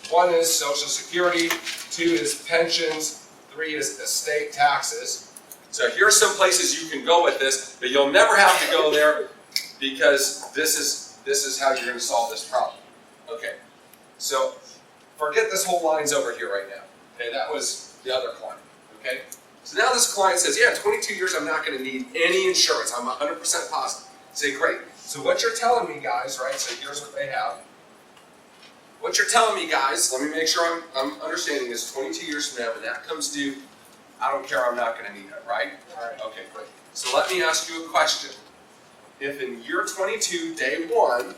S1: one is Social Security, 2 is pensions, 3 is estate taxes. So here's some places you can go with this, but you'll never have to go there because this is how you're going to solve this problem. Okay, so forget this whole line's over here right now. Okay, that was the other client. Okay, so now this client says, yeah, in 22 years I'm not going to need any insurance. I'm 100% positive. Say, great. So what you're telling me, guys, right? So here's what they have. What you're telling me, guys, let me make sure I'm understanding this. 22 years from now, when that comes due, I don't care, I'm not going to need it, right? Okay, great. So let me ask you a question. If in year 22, day 1,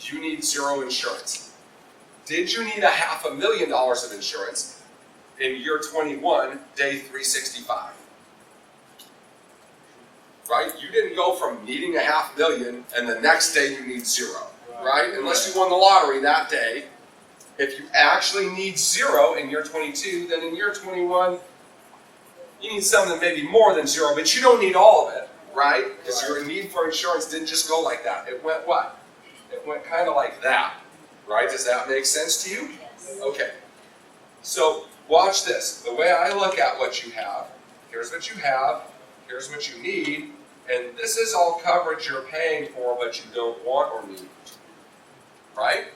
S1: you need 0 insurance, did you need $500,000 of insurance in year 21, day 365? Right? You didn't go from needing $500,000 and the next day you need 0, right? Unless you won the lottery that day. If you actually need 0 in year 22, then in year 21, you need something maybe more than 0, but you don't need all of it, right? Because your need for insurance didn't just go like that. It went what? It went kind of like that, right? Does that make sense to you?
S3: Yes.
S1: Okay. So watch this. The way I look at what you have, here's what you have, here's what you need, and this is all coverage you're paying for but you don't want or need, right?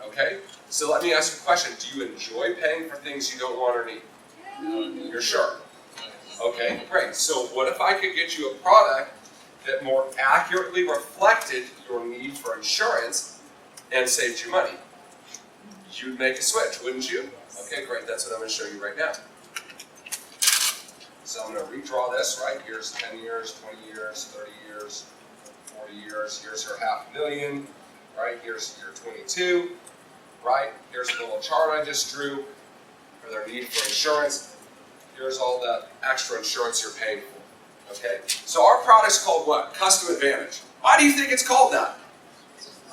S1: Okay? So let me ask you a question. Do you enjoy paying for things you don't want or need? You're sure? Okay, great. So what if I could get you a product that more accurately reflected your need for insurance and saved you money? You'd make a switch, wouldn't you? Okay, great. That's what I'm going to show you right now. So I'm going to redraw this, right? Here's 10 years, 20 years, 30 years, 40 years. Here's your $500,000, right? Here's year 22, right? Here's the little chart I just drew for their need for insurance. Here's all the extra insurance you're paying for, okay? So our product's called what? Custom Advantage. Why do you think it's called that?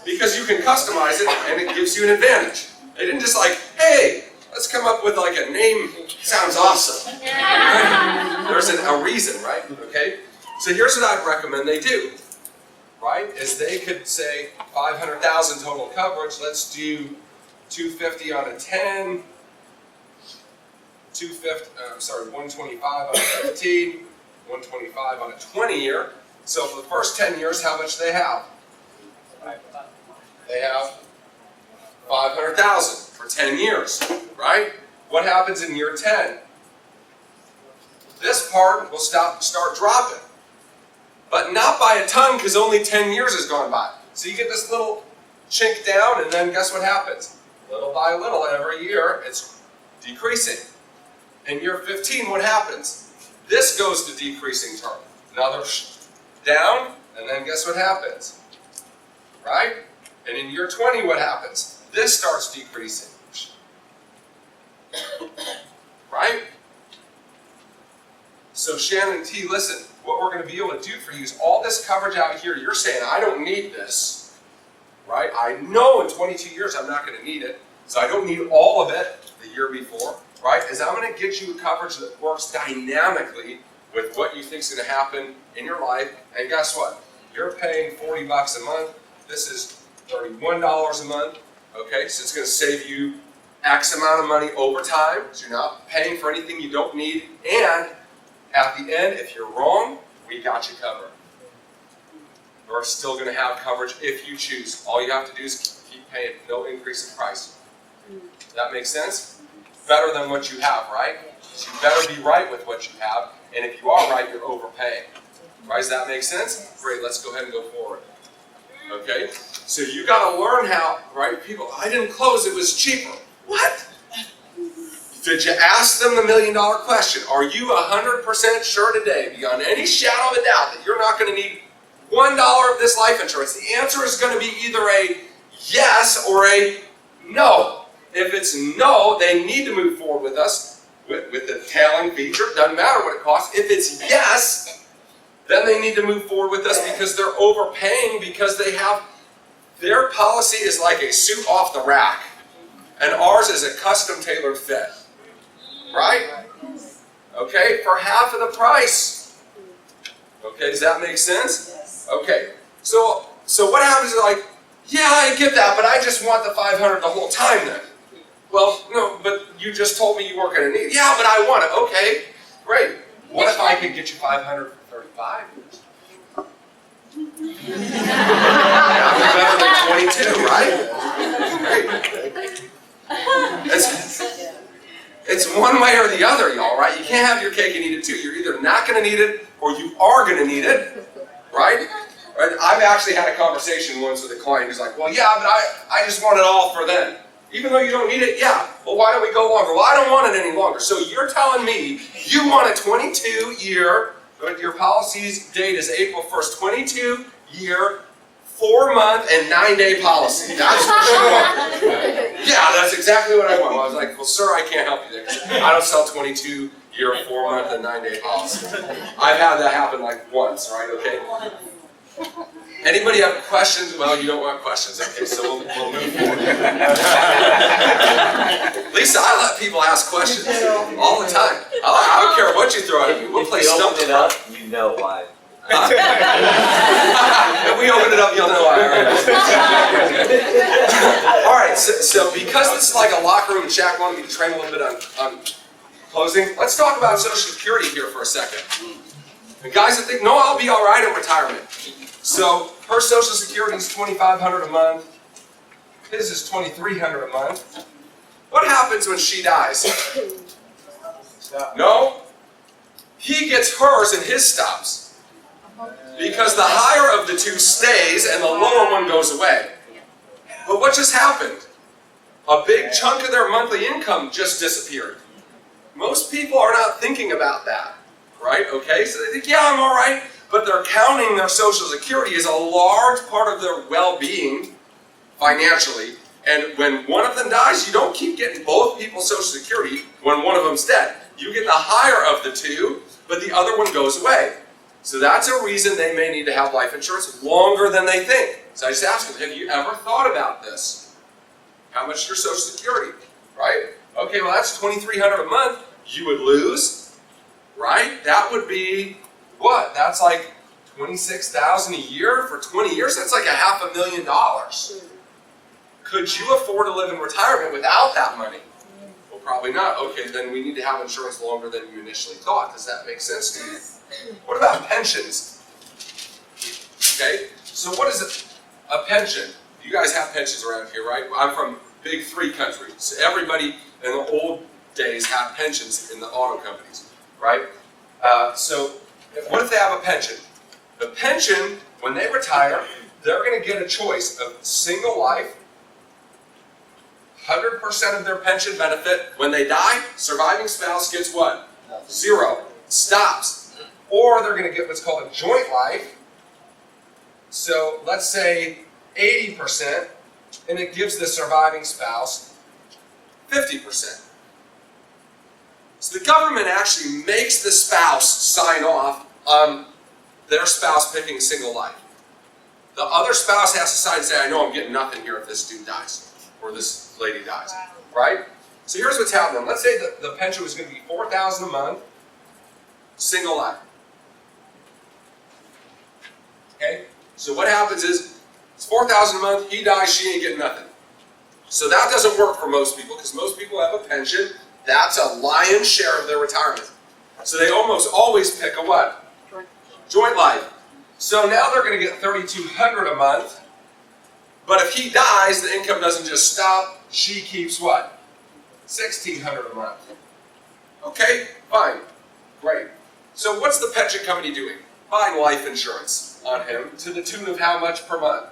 S1: Because you can customize it and it gives you an advantage. They didn't just like, hey, let's come up with like a name, sounds awesome. There's a reason, right? Okay? So here's what I'd recommend they do, right? Is they could say 500,000 total coverage, let's do 250 on a 10, 125 on a 15, 125 on a 20 year. So for the first 10 years, how much do they have? They have 500,000 for 10 years, right? What happens in year 10? This part will start dropping, but not by a ton because only 10 years has gone by. So you get this little chink down, and then guess what happens? Little by little, every year, it's decreasing. In year 15, what happens? This goes to decreasing term. Another down, and then guess what happens? Right? And in year 20, what happens? This starts decreasing. Right? So Shannon T, listen, what we're going to be able to do for you is all this coverage out here, you're saying, I don't need this. Right? I know in 22 years I'm not going to need it, so I don't need all of it the year before. Right? Is I'm going to get you a coverage that works dynamically with what you think is going to happen in your life. And guess what? You're paying $40 a month. This is $31 a month. Okay, so it's going to save you X amount of money over time. So you're not paying for anything you don't need. And at the end, if you're wrong, we got you covered. You're still going to have coverage if you choose. All you have to do is keep paying, no increase in price. That makes sense? Better than what you have, right? So you better be right with what you have, and if you are right, you're overpaying. Right? Does that make sense? Great, let's go ahead and go forward. Okay? So you got to learn how, right? People, I didn't close, it was cheaper. What? Did you ask them the $1 million question? Are you 100% sure today, beyond any shadow of a doubt, that you're not going to need $1 of this life insurance? The answer is going to be either a yes or a no. If it's no, they need to move forward with us with the tailing feature. Doesn't matter what it costs. If it's yes, then they need to move forward with us because they're overpaying because they have, their policy is like a suit off the rack, and ours is a custom tailored fit, right? Okay, for half of the price. Okay, does that make sense?
S3: Yes.
S1: Okay, so what happens is like, yeah, I get that, but I just want the 500 the whole time then. Well, no, but you just told me you weren't going to need it. Yeah, but I want it. Okay, great. What if I could get you 500 for 35 years? Yeah, better than 22, right? Great. It's one way or the other, y'all, right? You can't have your cake and eat it too. You're either not going to need it or you are going to need it, right? I've actually had a conversation once with a client who's like, well, yeah, but I just want it all for then. Even though you don't need it, yeah. Well, why don't we go longer? Well, I don't want it any longer. So you're telling me you want a 22-year, but your policy's date is April 1st, 22-year, 4-month, and 9-day policy. That's what you want. Yeah, that's exactly what I want. I was like, well, sir, I can't help you there. 'Cause I don't sell 22-year, 4-month, and 9-day policies. I've had that happen like once, right? Okay. Anybody have questions? Well, you don't want questions. Okay, so we'll move forward. Lisa, I let people ask questions all the time. I don't care what you throw at me. We'll play stump
S4: If you open it up, you know why.
S1: If we open it up, you'll know why. All right, so because this is like a locker room chat, I want to train a little bit on closing. Let's talk about Social Security here for a second. The guys that think, no, I'll be all right in retirement. So her Social Security is $2,500 a month. His is $2,300 a month. What happens when she dies? No. He gets hers and his stops. Because the higher of the two stays and the lower one goes away. But what just happened? A big chunk of their monthly income just disappeared. Most people are not thinking about that. Right? Okay? So they think, yeah, I'm all right. But they're counting their Social Security as a large part of their well-being financially. And when one of them dies, you don't keep getting both people's Social Security when one of them's dead. You get the higher of the two, but the other one goes away. So that's a reason they may need to have life insurance longer than they think. So I just ask them, have you ever thought about this? How much is your Social Security? Right? Okay, well that's $2,300 a month. You would lose, right? That would be what? That's like $26,000 a year for 20 years. That's like $500,000. Could you afford to live in retirement without that money? Well, probably not. Okay, then we need to have insurance longer than you initially thought. Does that make sense to you? What about pensions? Okay, so what is a pension? You guys have pensions around here, right? I'm from big 3 countries. So everybody in the old days had pensions in the auto companies, right? So what if they have a pension? The pension, when they retire, they're going to get a choice of single life, 100% of their pension benefit. When they die, surviving spouse gets what? 0. Stops. Or they're going to get what's called a joint life. So let's say 80%, and it gives the surviving spouse 50%. So the government actually makes the spouse sign off on their spouse picking a single life. The other spouse has to sign and say, I know I'm getting nothing here if this dude dies, or this lady dies, right? So here's what's happening. Let's say that the pension was going to be $4,000 a month, single life. Okay? So what happens is, it's $4,000 a month, he dies, she ain't getting nothing. So that doesn't work for most people, because most people have a pension. That's a lion's share of their retirement. So they almost always pick a what? Joint life. So now they're going to get $3,200 a month. But if he dies, the income doesn't just stop. She keeps what? $1,600 a month. Okay, fine. Great. So what's the pension company doing? Buying life insurance on him to the tune of how much per month?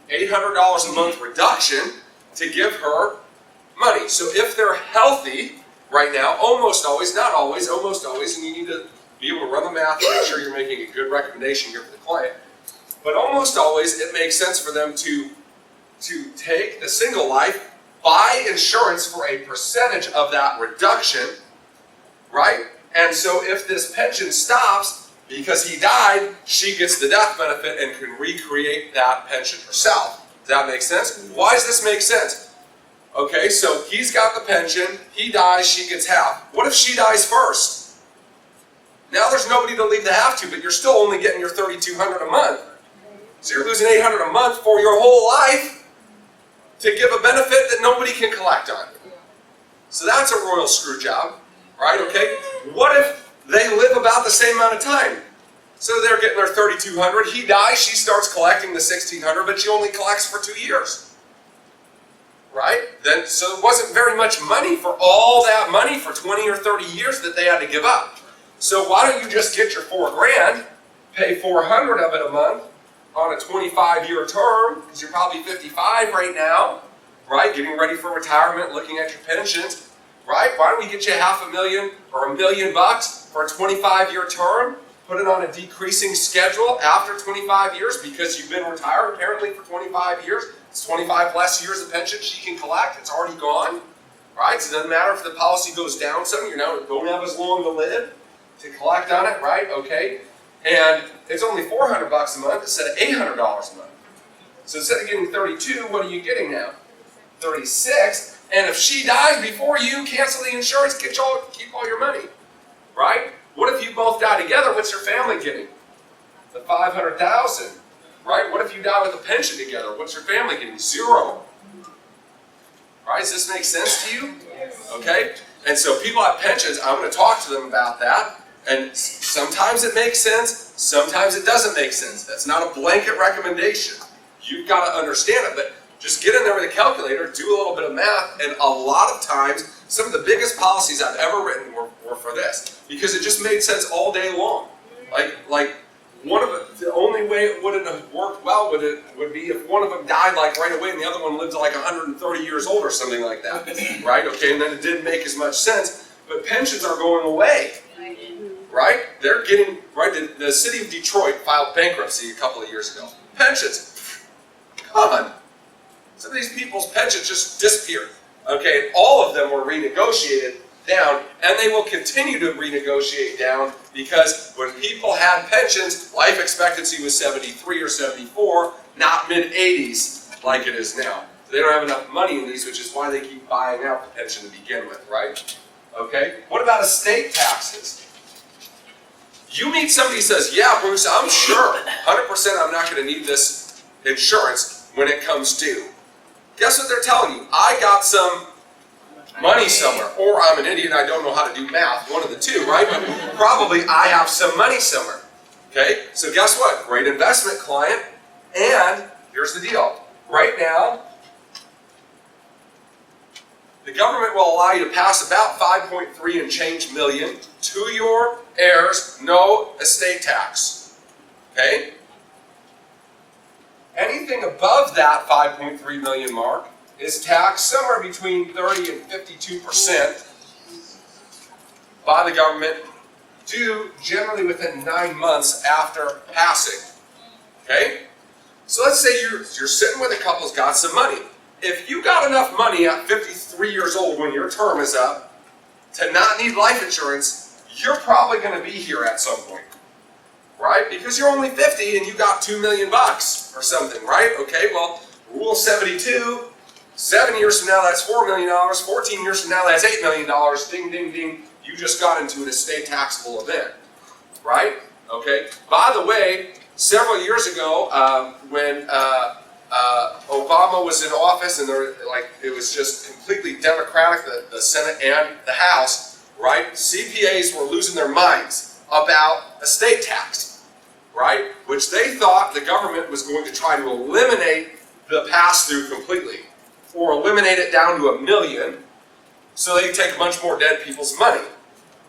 S1: $800 a month reduction to give her money. So if they're healthy right now, almost always, not always, almost always, and you need to be able to run the math and make sure you're making a good recommendation here for the client, but almost always it makes sense for them to take the single life, buy insurance for a percentage of that reduction, right? And so if this pension stops, Because he died, she gets the death benefit and can recreate that pension herself. Does that make sense? Why does this make sense? Okay, so he's got the pension, he dies, she gets half. What if she dies first? Now there's nobody to leave the half to, but you're still only getting your $3,200 a month. So you're losing $800 a month for your whole life to give a benefit that nobody can collect on. So that's a royal screw job, right? Okay. What if they live about the same amount of time? So they're getting their $3,200. He dies, she starts collecting the $1,600, but she only collects for 2 years, right? Then so it wasn't very much money for all that money for 20 or 30 years that they had to give up. So why don't you just get your $4,000, pay $400 of it a month on a 25-year term, because you're probably 55 right now, right? Getting ready for retirement, looking at your pensions, right? Why don't we get you $500,000 or $1 million for a 25-year term? Put it on a decreasing schedule after 25 years because you've been retired apparently for 25 years. It's 25 less years of pension she can collect. It's already gone, right? So it doesn't matter if the policy goes down some. You now don't have as long to live to collect on it, right? Okay. And it's only $400 a month instead of $800 a month. So instead of getting 32, what are you getting now? 36. And if she dies before you cancel the insurance, keep all your money, right? What if you both die together? What's your family getting? The $500,000, right? What if you die with a pension together? What's your family getting? $0. Right? Does this make sense to you? Okay. And so people have pensions. I'm going to talk to them about that. And sometimes it makes sense. Sometimes it doesn't make sense. That's not a blanket recommendation. You've got to understand it. But just get in there with a calculator, do a little bit of math, and a lot of times, some of the biggest policies I've ever written were for this, because it just made sense all day long. Like one of it, the only way it wouldn't have worked well would be if one of them died like right away and the other one lived to like 130 years old or something like that, right? Okay, and then it didn't make as much sense. But pensions are going away, right? They're getting, right? The city of Detroit filed bankruptcy a couple of years ago. Pensions, gone. Some of these people's pensions just disappeared. Okay, and all of them were renegotiated down, and they will continue to renegotiate down because when people had pensions, life expectancy was 73 or 74, not mid-80s like it is now. So they don't have enough money in these, which is why they keep buying out the pension to begin with, right? Okay, what about estate taxes? You meet somebody who says, yeah, Bruce, I'm sure, 100% I'm not going to need this insurance when it comes due. Guess what they're telling you? I got some money somewhere, or I'm an idiot and I don't know how to do math, one of the two, right? But probably I have some money somewhere. Okay, so guess what? Great investment client, and here's the deal. Right now, the government will allow you to pass about 5.3 and change million to your heirs, no estate tax. Okay? Anything above that 5.3 million mark is taxed somewhere between 30 and 52% by the government, due generally within 9 months after passing. Okay? So let's say you're sitting with a couple who's got some money. If you got enough money at 53 years old when your term is up to not need life insurance, you're probably going to be here at some point. Right? Because you're only 50 and you got $2 million or something, right? Okay, well, rule 72, 7 years from now that's $4 million, 14 years from now that's $8 million, ding, ding, ding, you just got into an estate taxable event, right? Okay, by the way, several years ago when Obama was in office and it was just completely democratic, the Senate and the House, right? CPAs were losing their minds about estate tax. Right? Which they thought the government was going to try to eliminate the pass-through completely, or eliminate it down to $1 million, so they could take a bunch more dead people's money,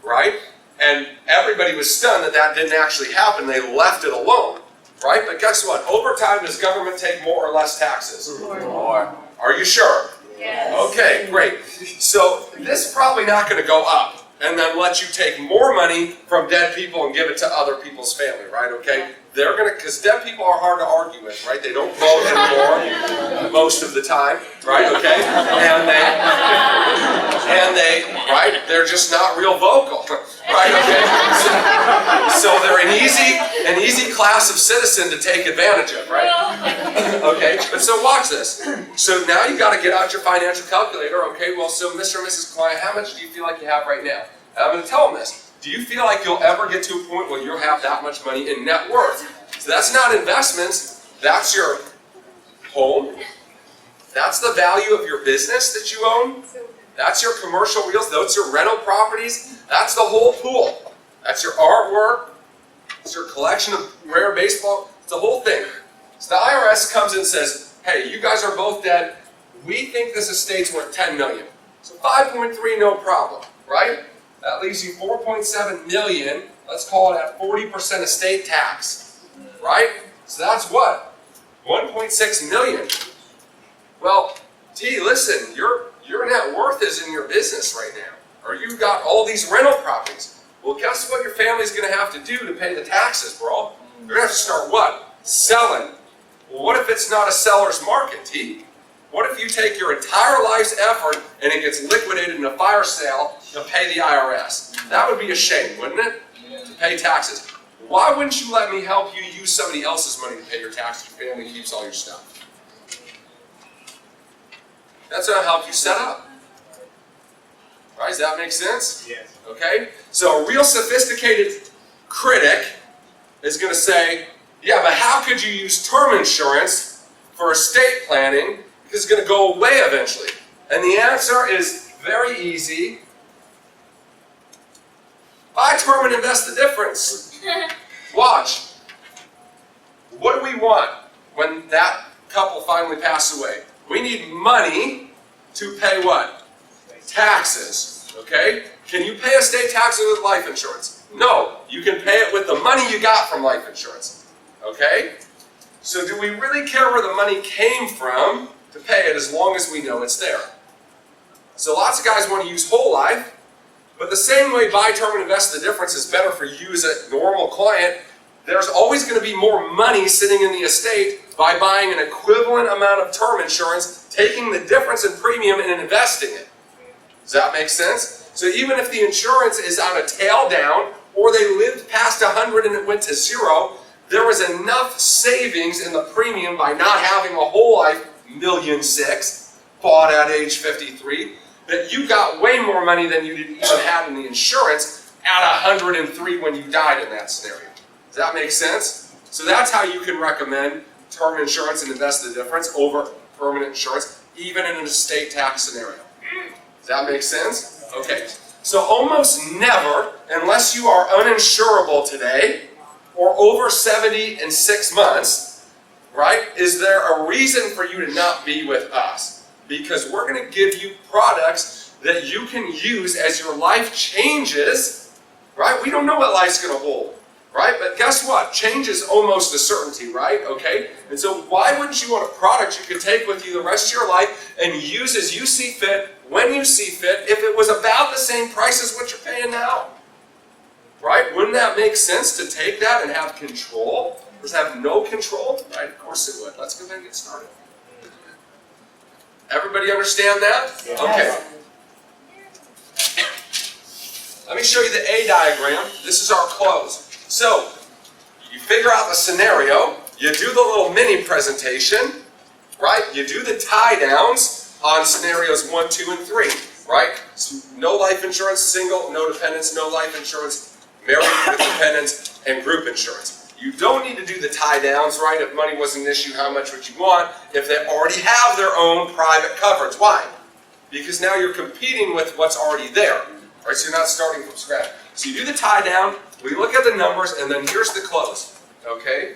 S1: right? And everybody was stunned that that didn't actually happen. They left it alone, right? But guess what? Over time, does government take more or less taxes? More. Are you sure?
S3: Yes.
S1: Okay, great. So this is probably not going to go up and then let you take more money from dead people and give it to other people's family, right? Okay? They're going to, because dead people are hard to argue with, right? They don't vote anymore. most of the time, right? Okay, right? They're just not real vocal, right? Okay, so they're an easy class of citizen to take advantage of, right? Okay, but so watch this. So now you got to get out your financial calculator. Okay, well, so Mr. and Mrs. Client, how much do you feel like you have right now? And I'm going to tell them this. Do you feel like you'll ever get to a point where you'll have that much money in net worth? So that's not investments. That's your home. That's the value of your business that you own. That's your commercial real estate. That's your rental properties. That's the whole pool. That's your artwork. It's your collection of rare baseball. It's the whole thing. So the IRS comes in and says, hey, you guys are both dead. We think this estate's worth $10 million. So 5.3, no problem, right? That leaves you 4.7 million. Let's call it at 40% estate tax, right? So that's what? 1.6 million. Well, T, listen, your net worth is in your business right now, or you got all these rental properties. Well, guess what your family's going to have to do to pay the taxes, bro? You're going to have to start what? Selling. Well, what if it's not a seller's market, T? What if you take your entire life's effort and it gets liquidated in a fire sale to pay the IRS? That would be a shame, wouldn't it? To pay taxes. Why wouldn't you let me help you use somebody else's money to pay your taxes? Your family keeps all your stuff. That's going to help you set up. Right? Does that make sense?
S2: Yes.
S1: Okay? So a real sophisticated critic is going to say, yeah, but how could you use term insurance for estate planning? Because it's going to go away eventually. And the answer is very easy. Buy term and invest the difference. Watch. What do we want when that couple finally passes away? We need money to pay what? Taxes. Okay? Can you pay estate taxes with life insurance? No. You can pay it with the money you got from life insurance. Okay? So do we really care where the money came from to pay it as long as we know it's there? So lots of guys want to use whole life, but the same way buy term and invest the difference is better for you as a normal client. There's always going to be more money sitting in the estate by buying an equivalent amount of term insurance, taking the difference in premium and investing it. Does that make sense? So even if the insurance is on a tail down, or they lived past 100 and it went to 0, there was enough savings in the premium by not having a whole life $1.6 million bought at age 53 that you got way more money than you even had in the insurance at 103 when you died in that scenario. Does that make sense? So that's how you can recommend term insurance and invest the difference over permanent insurance, even in an estate tax scenario. Does that make sense? Okay. So almost never, unless you are uninsurable today, or over 70 in 6 months, right, is there a reason for you to not be with us? Because we're going to give you products that you can use as your life changes, right? We don't know what life's going to hold, right? But guess what? Change is almost a certainty, right? Okay? And so why wouldn't you want a product you could take with you the rest of your life and use as you see fit, when you see fit, if it was about the same price as what you're paying now? Right? Wouldn't that make sense to take that and have control? Versus have no control? Right? Of course it would. Let's go ahead and get started. Everybody understand that? Okay. Let me show you the A diagram. This is our close. So, you figure out the scenario, you do the little mini presentation, right? You do the tie downs on scenarios 1, 2, and 3, right? So no life insurance, single, no dependents, no life insurance, married with dependents, and group insurance. You don't need to do the tie downs, right? If money wasn't an issue, how much would you want? If they already have their own private coverage. Why? Because now you're competing with what's already there, right? So you're not starting from scratch. So you do the tie down, we look at the numbers, and then here's the close, okay?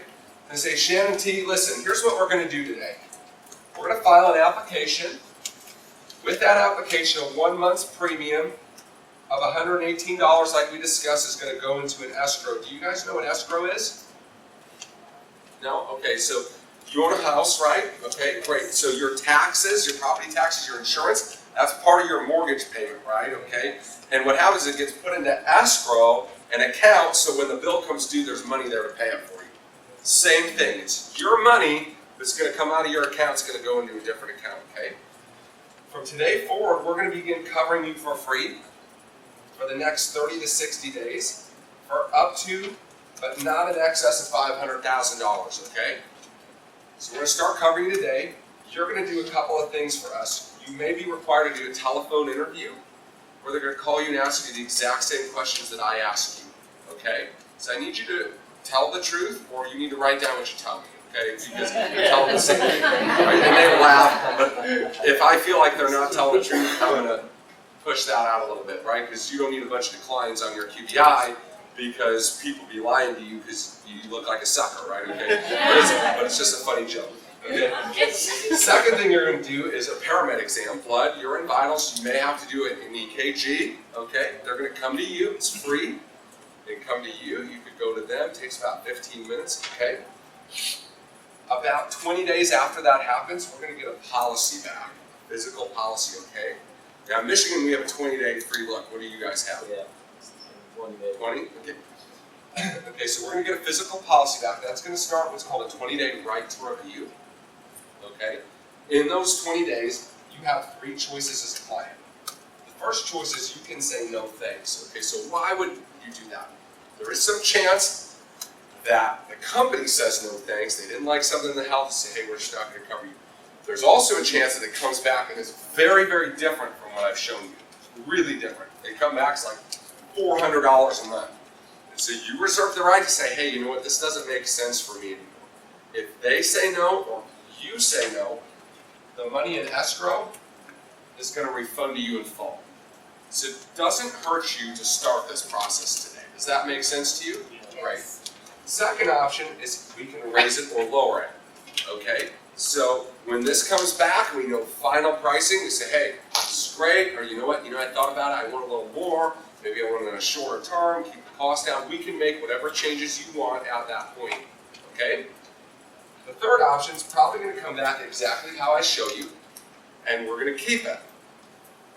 S1: And say, Shannon T, listen, here's what we're going to do today. We're going to file an application. With that application, a 1 month's premium of $118, like we discussed, is going to go into an escrow. Do you guys know what escrow is? No? Okay, so you own a house, right? Okay, great. So your taxes, your property taxes, your insurance, that's part of your mortgage payment, right? Okay? And what happens is it gets put into escrow, an account, so when the bill comes due, there's money there to pay it for you. Same thing. It's your money If it's going to come out of your account, it's going to go into a different account, okay? From today forward, we're going to begin covering you for free for the next 30 to 60 days for up to, but not in excess of $500,000, okay? So we're going to start covering you today. You're going to do a couple of things for us. You may be required to do a telephone interview, where they're going to call you and ask you the exact same questions that I asked you, okay? So I need you to tell the truth, or you need to write down what you tell me, okay? Because you tell them the same thing, right? They may laugh, but if I feel like they're not telling the truth, I'm going to push that out a little bit, right? Because you don't need a bunch of declines on your QBI because people be lying to you because you look like a sucker, right? Okay, but it's just a funny joke. Okay. Second thing you're going to do is a paramed exam, blood, urine, vitals. You may have to do an EKG. Okay, they're going to come to you. It's free. They come to you. You could go to them. It takes about 15 minutes. Okay. About 20 days after that happens, we're going to get a policy back, physical policy. Okay. Now, in Michigan, we have a 20-day free look. What do you guys have?
S4: Yeah. 20 days.
S1: 20? Okay. Okay, so we're going to get a physical policy back. That's going to start what's called a 20-day right to review. Okay? In those 20 days, you have 3 choices as a client. The first choice is you can say no thanks. Okay, so why would you do that? There is some chance that the company says no thanks. They didn't like something in the health, say, hey, we're just not going to cover you. There's also a chance that it comes back and is very, very different from what I've shown you. Really different. It comes back, it's like $400 a month. And so you reserve the right to say, hey, you know what, this doesn't make sense for me anymore. If they say no, or you say no, the money in escrow is going to refund to you in full. So it doesn't hurt you to start this process today. Does that make sense to you? Right. Second option is we can raise it or lower it. Okay? So when this comes back, we know final pricing. We say, hey, this is great, or you know what? I thought about it. I want a little more. Maybe I want it on a shorter term. Keep the cost down. We can make whatever changes you want at that point. Okay? The third option is probably going to come back exactly how I show you, and we're going to keep it.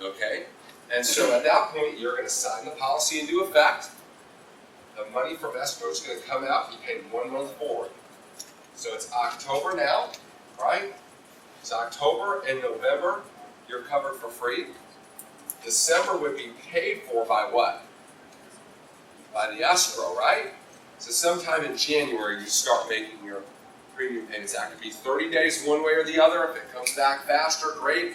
S1: Okay? And so at that point, you're going to sign the policy into effect. The money from escrow is going to come out. You pay 1 month forward. So it's October now, right? It's October and November. You're covered for free. December would be paid for by what? By the escrow, right? So sometime in January, you start making your premium payments. That could be 30 days one way or the other. If it comes back faster, great.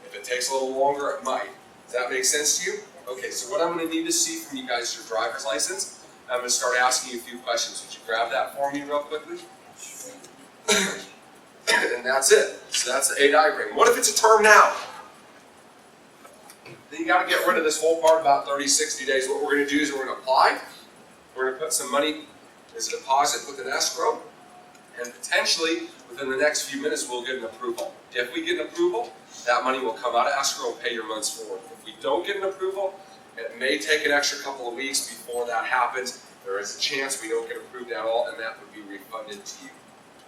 S1: If it takes a little longer, it might. Does that make sense to you? Okay, so what I'm going to need to see from you guys is your driver's license. I'm going to start asking you a few questions. Would you grab that for me real quickly? And that's it. So that's the A diagram. What if it's a term now? Then you got to get rid of this whole part about 30, 60 days. What we're going to do is we're going to apply. We're going to put some money as a deposit with an escrow. And potentially, within the next few minutes, we'll get an approval. If we get an approval, that money will come out of escrow and pay your months forward. If we don't get an approval, it may take an extra couple of weeks before that happens. There is a chance we don't get approved at all, and that would be refunded to you.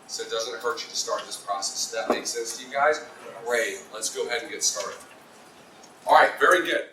S1: So it doesn't hurt you to start this process. Does that make sense to you guys? Great. Let's go ahead and get started. All right, very good.